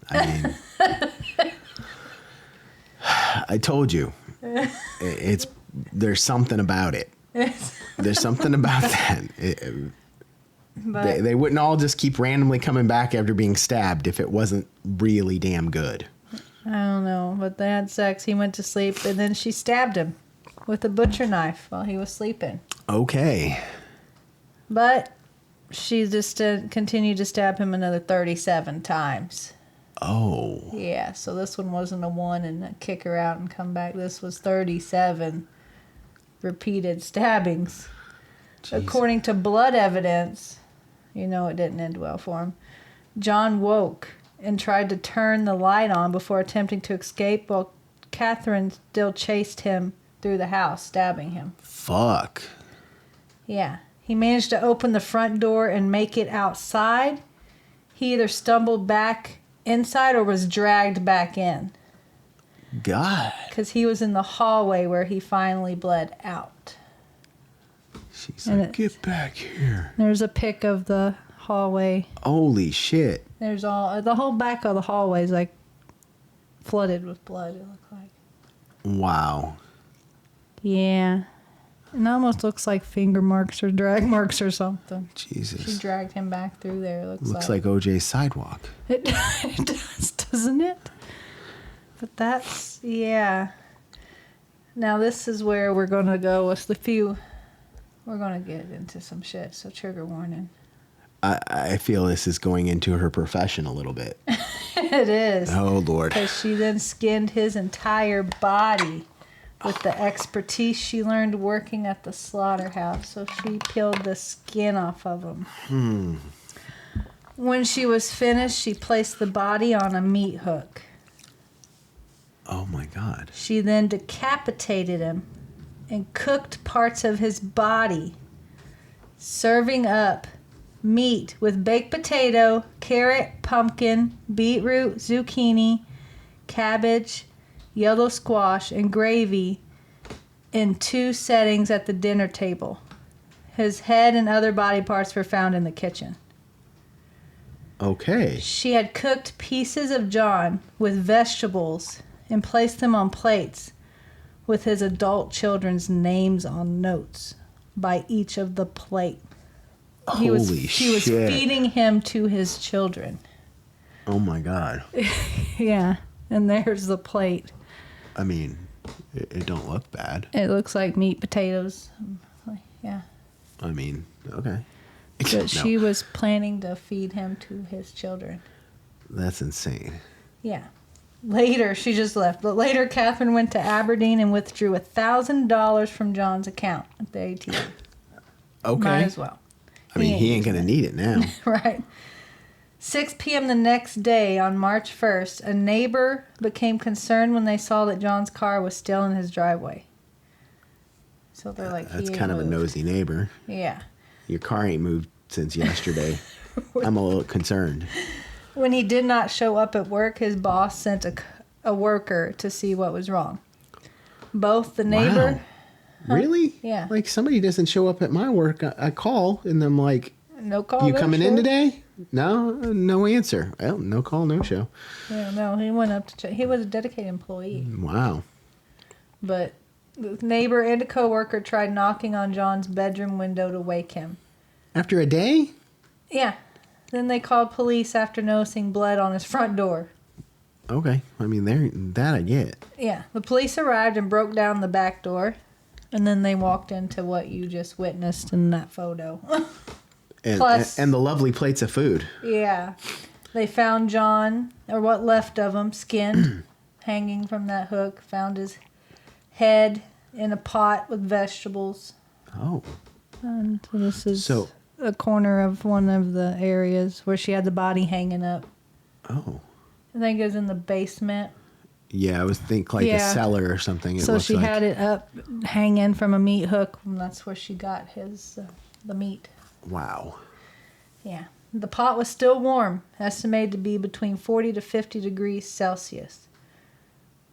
I mean, I told you, there's something about it. There's something about that. They wouldn't all just keep randomly coming back after being stabbed if it wasn't really damn good. I don't know, but they had sex. He went to sleep, and then she stabbed him with a butcher knife while he was sleeping. Okay. But she just continued to stab him another 37 times. Oh. Yeah, so this one wasn't a one and a kick her out and come back. This was 37 repeated stabbings. Jesus. According to blood evidence, it didn't end well for him. John woke and tried to turn the light on before attempting to escape while Katherine still chased him through the house, stabbing him. Fuck. Yeah. He managed to open the front door and make it outside. He either stumbled back inside or was dragged back in. God. Because he was in the hallway where he finally bled out. She's like, get back here. There's a pic of the hallway. Holy shit. There's the whole back of the hallway is like flooded with blood, it looked like. Wow. Yeah. It almost looks like finger marks or drag marks or something. Jesus. She dragged him back through there, looks like OJ's sidewalk. It does, doesn't it? But that's, yeah. Now this is where we're going to go with the few. We're going to get into some shit, so trigger warning. I feel this is going into her profession a little bit. It is. Oh, Lord. Because she then skinned his entire body with the expertise she learned working at the slaughterhouse. So she peeled the skin off of him. When she was finished, she placed the body on a meat hook. Oh, my God. She then decapitated him and cooked parts of his body, serving up meat with baked potato, carrot, pumpkin, beetroot, zucchini, cabbage, yellow squash, and gravy in 2 settings at the dinner table. His head and other body parts were found in the kitchen. Okay. She had cooked pieces of John with vegetables and placed them on plates with his adult children's names on notes by each of the plate. She was feeding him to his children. Oh, my God. Yeah, and there's the plate. I mean, it don't look bad. It looks like meat, potatoes. Yeah. I mean, okay. But No, she was planning to feed him to his children. that's insane. Yeah. Later, she just left. But later, Katherine went to Aberdeen and withdrew $1,000 from John's account at the ATM. Okay. Might as well. I mean, he ain't going to need it now. Right. 6 p.m. the next day, on March 1st, a neighbor became concerned when they saw that John's car was still in his driveway. So they're like, That's he kind of a moved. nosy neighbor. Yeah. Your car ain't moved since yesterday. I'm a little concerned. When he did not show up at work, his boss sent a worker to see what was wrong. Both the neighbor... Wow. Really? Yeah. Like, somebody doesn't show up at my work. I call, and I'm like, No call, you no coming show. in today? No answer. Well, no call, no show. Yeah, no, he went up to check. He was a dedicated employee. Wow. But the neighbor and a coworker tried knocking on John's bedroom window to wake him. After a day? Yeah. Then they called police after noticing blood on his front door. Okay. I mean, that I get. Yeah. The police arrived and broke down the back door. And then they walked into what you just witnessed in that photo. And, Plus- and the lovely plates of food. Yeah. They found John, or what left of him, skinned, hanging from that hook. Found his head in a pot with vegetables. Oh. And this is So- a corner of one of the areas where she had the body hanging up. Oh. I think it was in the basement. Yeah, I was think like a Yeah. cellar or something. It So looks she like. had it up, hanging from a meat hook, and that's where she got his the meat. Wow. Yeah. The pot was still warm, estimated to be between 40 to 50 degrees Celsius,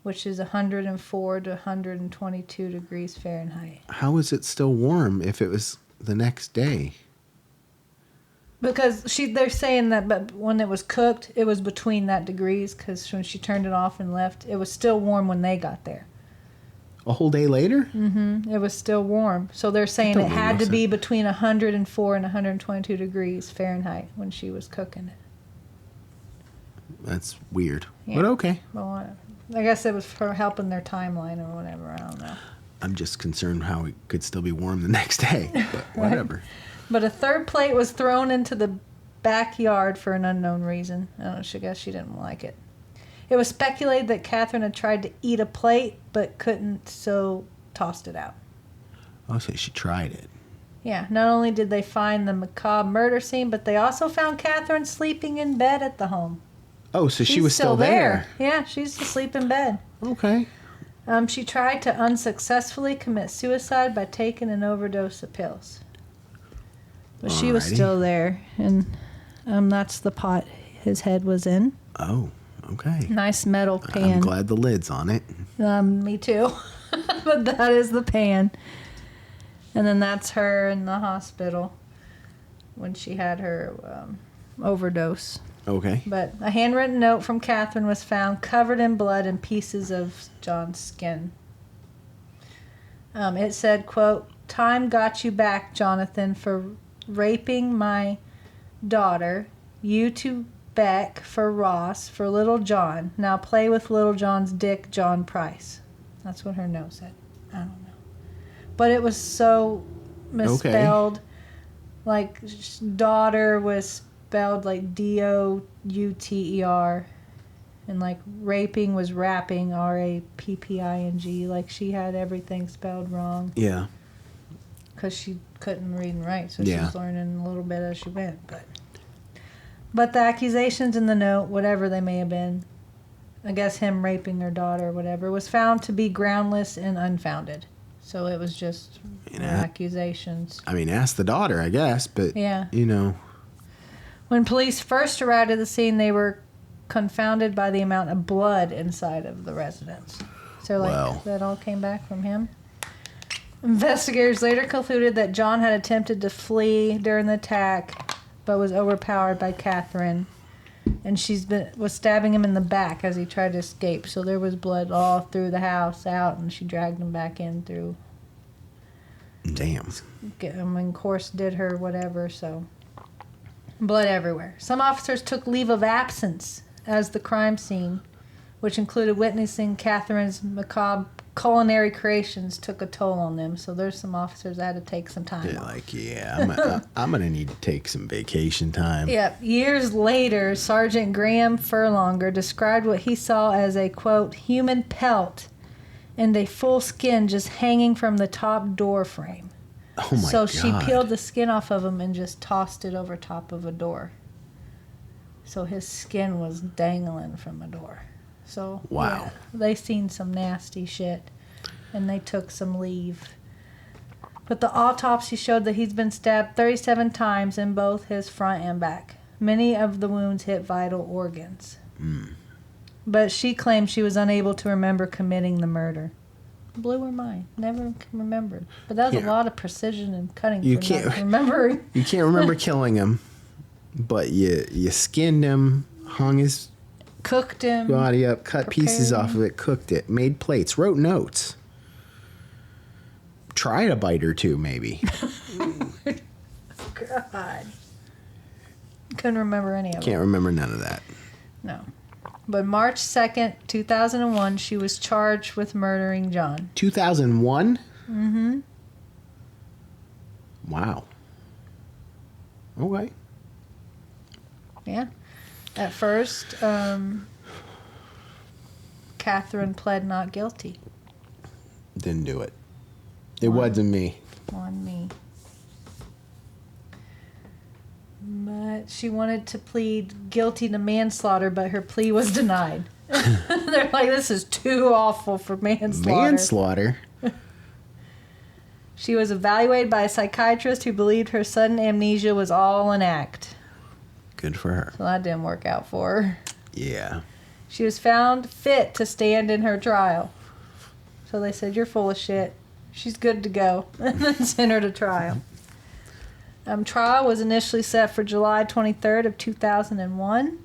which is 104 to 122 degrees Fahrenheit. How was it still warm if it was the next day? Because they're saying that, but when it was cooked, it was between that degrees, because when she turned it off and left, it was still warm when they got there. A whole day later? It was still warm. So they're saying don't it make had no to be between 104 and 122 degrees Fahrenheit when she was cooking it. That's weird. Yeah. But okay. Well, I guess it was for helping their timeline or whatever. I don't know. I'm just concerned how it could still be warm the next day. But whatever. But a third plate was thrown into the backyard for an unknown reason. I don't know, I guess she didn't like it. It was speculated that Katherine had tried to eat a plate but couldn't, so tossed it out. Oh, so she tried it. Yeah, not only did they find the macabre murder scene, but they also found Katherine sleeping in bed at the home. Oh, so she She's was still there. Yeah, she's asleep in bed. Okay. She tried to unsuccessfully commit suicide by taking an overdose of pills. But she was Alrighty. still there, and that's the pot his head was in. Oh, okay. Nice metal pan. I'm glad the lid's on it. Me too. But that is the pan. And then that's her in the hospital when she had her overdose. Okay. But a handwritten note from Katherine was found covered in blood and pieces of John's skin. It said, quote, "Time got you back, Jonathan, for raping my daughter. You to Beck for Ross, for little John. Now play with little John's dick, John Price." That's what her note said. I don't know. But it was so misspelled. Like, daughter was spelled like Douter. And like raping was rapping, Rapping. Like she had everything spelled wrong. Yeah. Because she couldn't read and write, so Yeah. she was learning a little bit as she went. But the accusations in the note, whatever they may have been, I guess him raping her daughter or whatever, was found to be groundless and unfounded. So it was just accusations. I mean, ask the daughter, I guess, but, Yeah. you know. When police first arrived at the scene, they were confounded by the amount of blood inside of the residence. So, like, Wow. that all came back from him. Investigators later concluded that John had attempted to flee during the attack, but was overpowered by Katherine. And was stabbing him in the back as he tried to escape. So there was blood all through the house, out, and she dragged him back in through. Damn. I mean, of course, did her whatever, so. Blood everywhere. Some officers took leave of absence as the crime scene, which included witnessing Catherine's macabre culinary creations, took a toll on them. So there's some officers that had to take some time off. Like, I'm going to need to take some vacation time. Yep. Years later, Sergeant Graham Furlonger described what he saw as a, quote, human pelt and a full skin just hanging from the top door frame. Oh, my God. So she peeled the skin off of him and just tossed it over top of a door. So his skin was dangling from a door. So, wow. Yeah, they seen some nasty shit, and they took some leave. But the autopsy showed that he's been stabbed 37 times in both his front and back. Many of the wounds hit vital organs. But she claimed she was unable to remember committing the murder. Blew her mind. Never remembered. But that was a lot of precision and cutting You for can't not remembering. You can't remember killing him, but you skinned him, hung his Cooked him. body up, cut pieces prepared off of it, cooked it, made plates, wrote notes. Tried a bite or two, maybe. God. Couldn't remember any of it. Can't remember none of that. No. But March 2nd, 2001, she was charged with murdering John. 2001? Mm-hmm. Wow. Okay. Yeah. At first, Katherine pled not guilty. Didn't do it. It wasn't me. On me. But she wanted to plead guilty to manslaughter, but her plea was denied. They're like, this is too awful for manslaughter. Manslaughter? She was evaluated by a psychiatrist who believed her sudden amnesia was all an act. Good for her. So that didn't work out for her. Yeah. She was found fit to stand in her trial. So they said, you're full of shit. She's good to go. And then sent her to trial. Trial was initially set for July 23rd of 2001.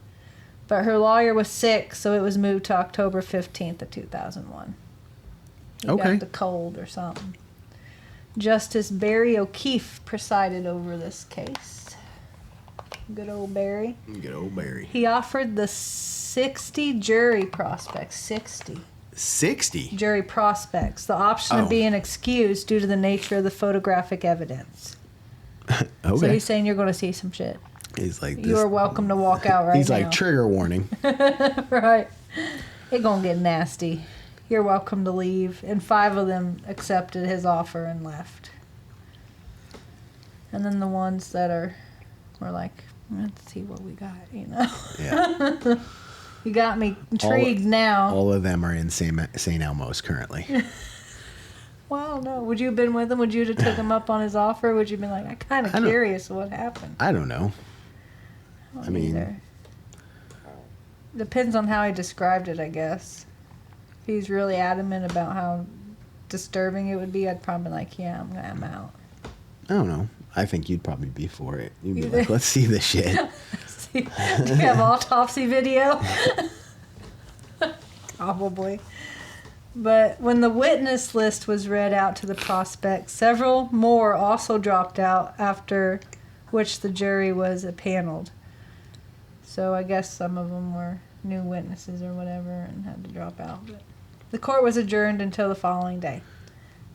But her lawyer was sick, so it was moved to October 15th of 2001. He got the cold or something. Justice Barry O'Keefe presided over this case. Good old Barry. Good old Barry. He offered the 60 jury prospects, 60 jury prospects, the option of being excused due to the nature of the photographic evidence. Okay. So he's saying you're going to see some shit. He's like, You are welcome to walk out right now. he's like, trigger warning. Right. It's going to get nasty. You're welcome to leave. And 5 of them accepted his offer and left. And then the ones that were like, let's see what we got, you know. Yeah. You got me intrigued now. All of them are in St. Elmo's currently. Well, no. Would you have been with him? Would you have took him up on his offer? Would you have been like, I'm kind of curious what happened? I don't know. I mean, depends on how he described it, I guess. If he's really adamant about how disturbing it would be, I'd probably be like, yeah, I'm out. I don't know. I think you'd probably be for it. You'd be like, let's see this shit. Do you have autopsy video? Probably. But when the witness list was read out to the prospects, several more also dropped out, after which the jury was paneled. So I guess some of them were new witnesses or whatever and had to drop out. But the court was adjourned until the following day.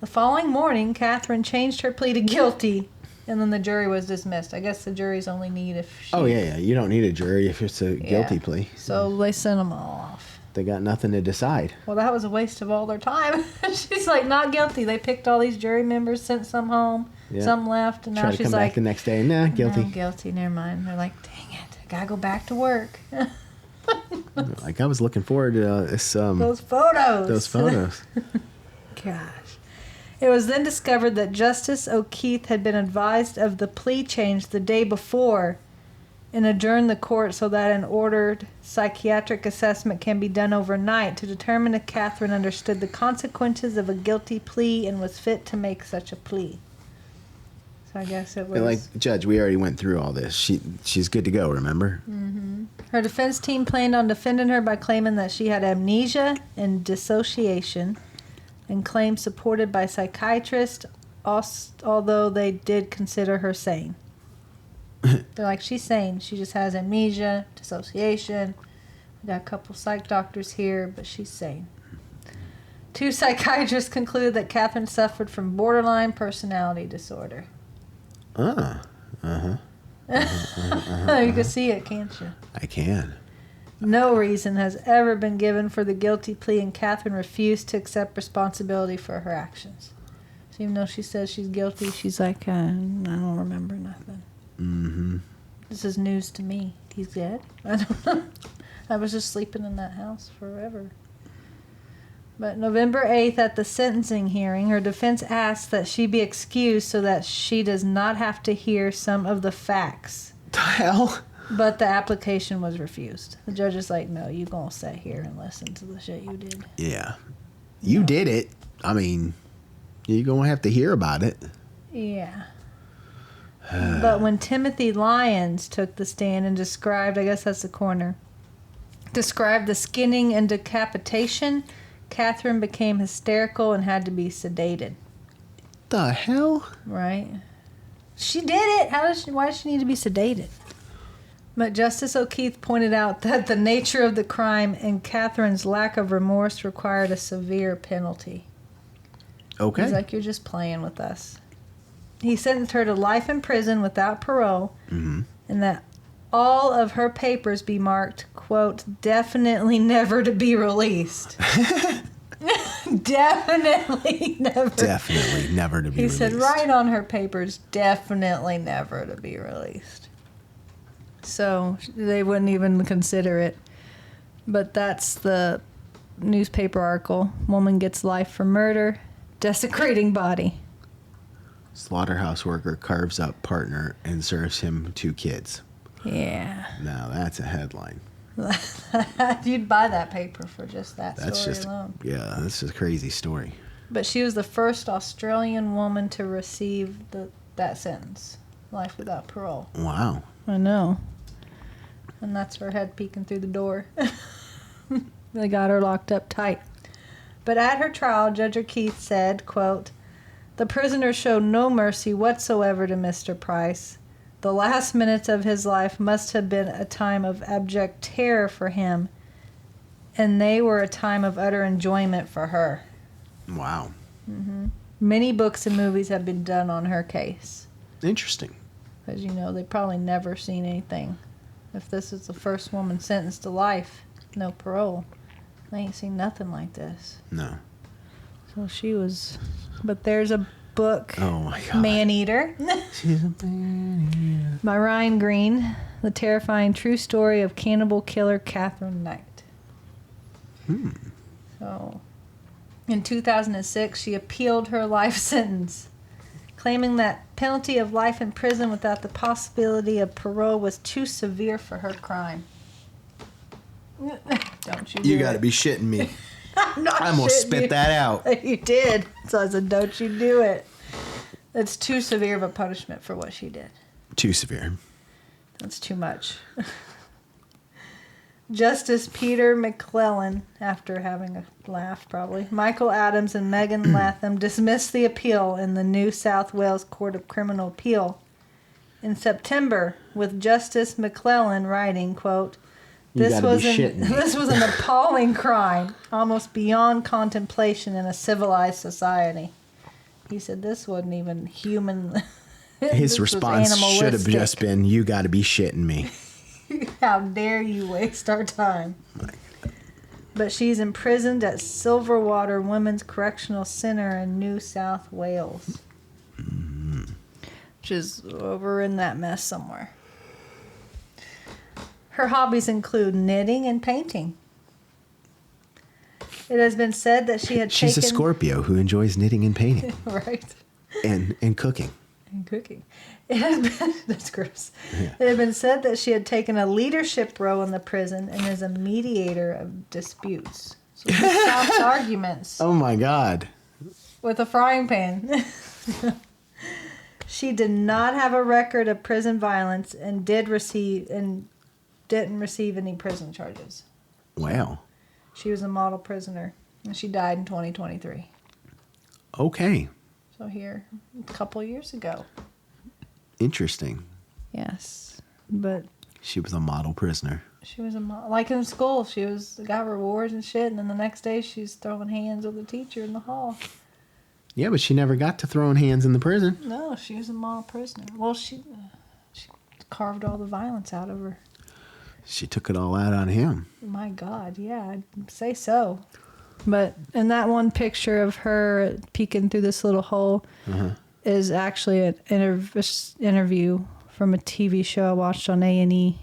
The following morning, Katherine changed her plea to guilty, and then the jury was dismissed. I guess the jury's only need if she... Oh, yeah. You don't need a jury if it's a guilty plea. So they sent them all off. They got nothing to decide. Well, that was a waste of all their time. She's like, not guilty. They picked all these jury members, sent some home, some left, and now she's like... Try to come back the next day. Nah, guilty. No, guilty. Never mind. They're like, dang it. I gotta go back to work. Like, I was looking forward to this... Those photos. Those photos. Gosh. It was then discovered that Justice O'Keefe had been advised of the plea change the day before and adjourned the court so that an ordered psychiatric assessment can be done overnight to determine if Katherine understood the consequences of a guilty plea and was fit to make such a plea. So I guess it was... Like, Judge, we already went through all this. She's good to go, remember? Mm-hmm. Her defense team planned on defending her by claiming that she had amnesia and dissociation, and claims supported by psychiatrists, although they did consider her sane. They're like, she's sane. She just has amnesia, dissociation. We got a couple psych doctors here, but she's sane. 2 psychiatrists concluded that Katherine suffered from borderline personality disorder. You can see it, can't you? I can. No reason has ever been given for the guilty plea, and Katherine refused to accept responsibility for her actions. So even though she says she's guilty, she's like, I don't remember nothing. Mm-hmm. This is news to me. He's dead? I don't know. I was just sleeping in that house forever. But November 8th, at the sentencing hearing, her defense asked that she be excused so that she does not have to hear some of the facts. The hell? But the application was refused. The judge is like, no, you gonna sit here and listen to the shit you did. Yeah. You did it. I mean, you're gonna have to hear about it. Yeah. But when Timothy Lyons took the stand and described, I guess that's the coroner, described the skinning and decapitation, Katherine became hysterical and had to be sedated. The hell? Right. She did it. Why does she need to be sedated? But Justice O'Keefe pointed out that the nature of the crime and Katherine's lack of remorse required a severe penalty. Okay. He's like, you're just playing with us. He sentenced her to life in prison without parole, and that all of her papers be marked, quote, definitely never to be released. Definitely never. Definitely never to be released. He said right on her papers, definitely never to be released. So they wouldn't even consider it. But that's the newspaper article. Woman gets life for murder, desecrating body. Slaughterhouse worker carves up partner and serves him 2 kids. Yeah. Now that's a headline. You'd buy that paper for just that story alone. Yeah, that's a crazy story. But she was the first Australian woman to receive that sentence. Life without parole. Wow. I know. And that's her head peeking through the door. They got her locked up tight. But at her trial, Judge O'Keefe said, quote, the prisoner showed no mercy whatsoever to Mr. Price. The last minutes of his life must have been a time of abject terror for him, and they were a time of utter enjoyment for her. Wow. Mm-hmm. Many books and movies have been done on her case. Interesting. Because, they've probably never seen anything. If this is the first woman sentenced to life, no parole, they ain't seen nothing like this. No. So she was... But there's a book, oh my God. Man-Eater, She's a man-eater. by Ryan Green, the terrifying true story of cannibal killer Katherine Knight. So, in 2006, she appealed her life sentence, claiming that penalty of life in prison without the possibility of parole was too severe for her crime. Don't you do You got to be shitting me. I'm gonna spit that out. You did. So I said, don't you do it. It's too severe of a punishment for what she did. Too severe. That's too much. Justice Peter McClellan, after having a laugh probably, Michael Adams and Megan Latham dismissed the appeal in the New South Wales Court of Criminal Appeal in September, with Justice McClellan writing, quote, This was an appalling crime, almost beyond contemplation in a civilized society. He said this wasn't even human. His This was response should have animalistic. just been, "You got to be shitting me." How dare you waste our time? But she's imprisoned at Silverwater Women's Correctional Center in New South Wales. Which is over in that mess somewhere. Her hobbies include knitting and painting. It has been said that she had She's taken... a Scorpio who enjoys knitting and painting Right. and cooking. And cooking. It has been, that's gross. Yeah. It had been said that she had taken a leadership role in the prison and is a mediator of disputes. So she stops arguments Oh my God. with a frying pan. She did not have a record of prison violence and didn't receive any prison charges. Wow. She was a model prisoner and she died in 2023. Okay. So here, a couple years ago. Interesting. Yes, but She was a model prisoner. she was like in school. She got rewards and shit, and then the next day she's throwing hands with the teacher in the hall. Yeah, but she never got to throwing hands in the prison. No, she was a model prisoner. Well, she carved all the violence out of her. She took it all out on him. My God, yeah, I'd say so. But in that one picture of her peeking through this little hole is actually an interview from a TV show I watched on A&E.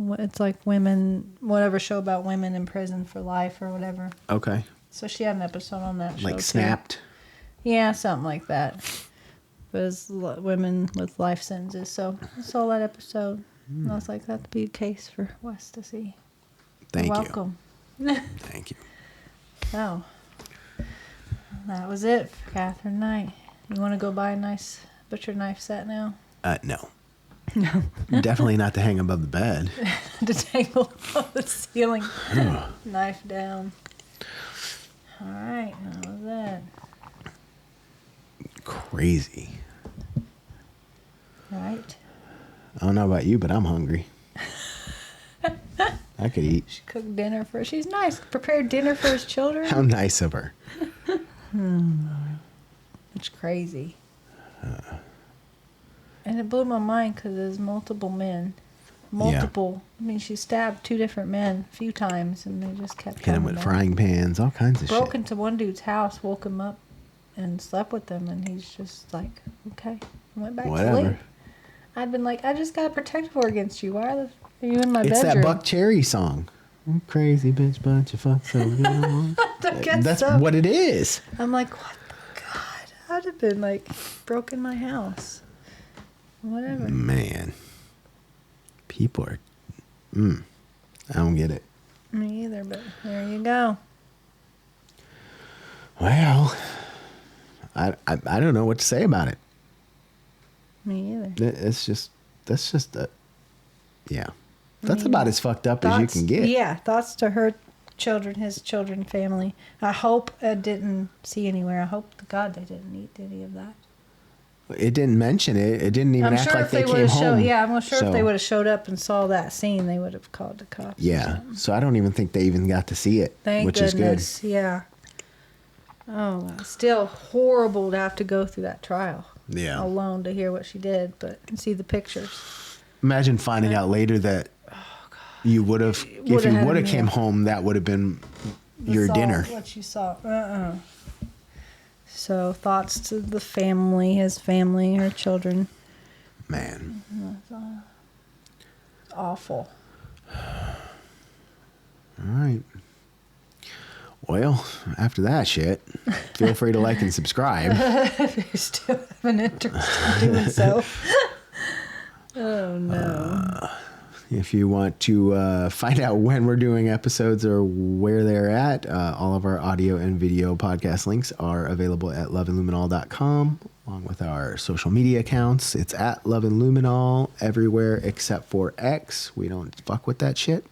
It's like women, whatever show about women in prison for life or whatever. Okay. So she had an episode on that show. Like too. Snapped. Yeah, something like that. But it's women with life sentences. So I saw that episode. And I was like, that'd be a case for Wes to see. Thank You're you. welcome. Thank you. So that was it for Katherine Knight. You want to go buy a nice butcher knife set now? No. No. Definitely not to hang above the bed. To tangle on the ceiling. Knife down. All right, that was it. Crazy. Right? I don't know about you, but I'm hungry. I could eat. She cooked dinner for... She's nice. Prepared dinner for his children. How nice of her. It's crazy. And it blew my mind because there's multiple men. Multiple. Yeah. I mean, she stabbed 2 different men a few times, and they just kept hit him with frying pans, all kinds of shit. Broke into one dude's house, woke him up, and slept with him, and he's just like, okay. Went back to sleep. I'd been like, I just got a protective order against you. Why are you in my bedroom? It's that Buck Cherry song. I'm crazy bitch, bunch of fucks. That's what it is. I'm like, what the God? I'd have been like, broken my house. Whatever. Man. People are... I don't get it. Me either, but there you go. Well, I don't know what to say about it. Me either. That's just yeah. That's about as fucked up as you can get. Yeah, thoughts to her children, his children, family. I hope I didn't see anywhere. I hope to God they didn't eat any of that. It didn't mention it. It didn't even act like they came home. I'm sure if they would have showed up and saw that scene, they would have called the cops. Yeah. So I don't even think they even got to see it, which is good. Yeah. Oh, still horrible to have to go through that trial. Yeah. Alone to hear what she did, but see the pictures. Imagine finding out later that you would have, if you would have came home, that would have been your dinner. What you saw. So thoughts to the family, his family, her children. Man. It's awful. All right. Well, after that shit, feel free to like and subscribe. If you still have an interest in doing so. Oh, no. If you want to find out when we're doing episodes or where they're at, all of our audio and video podcast links are available at loveandluminol.com, along with our social media accounts. It's at loveandluminol everywhere except for X. We don't fuck with that shit.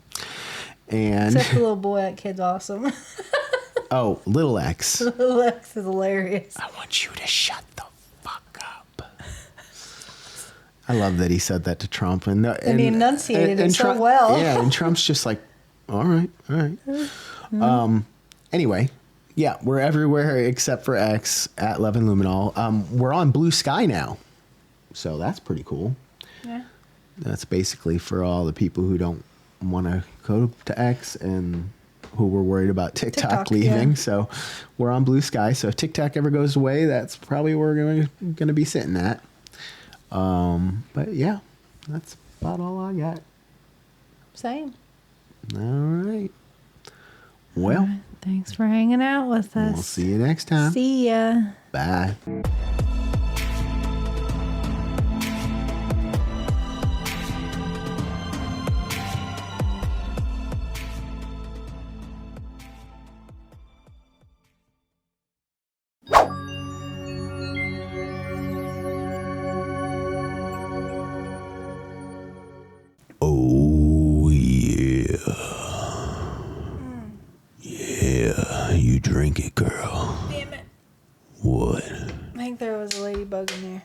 And except the little boy, that kid's awesome. Oh, Little X. Little X is hilarious. I want you to shut the fuck up. I love that he said that to Trump. And he enunciated it so well. Yeah, and Trump's just like, all right. Anyway, Yeah, we're everywhere except for X at Love and Luminol. We're on Blue Sky now, so that's pretty cool. Yeah. That's basically for all the people who don't want to go to X and who were worried about TikTok leaving. Yeah. So we're on Blue Sky. So if TikTok ever goes away, that's probably where we're going to be sitting at. But yeah, that's about all I got. Same. All right. Well, All right. Thanks for hanging out with us. we'll see you next time. See ya. Bye. Oh, yeah. Yeah, you drink it, girl. Damn it. What? I think there was a ladybug in there.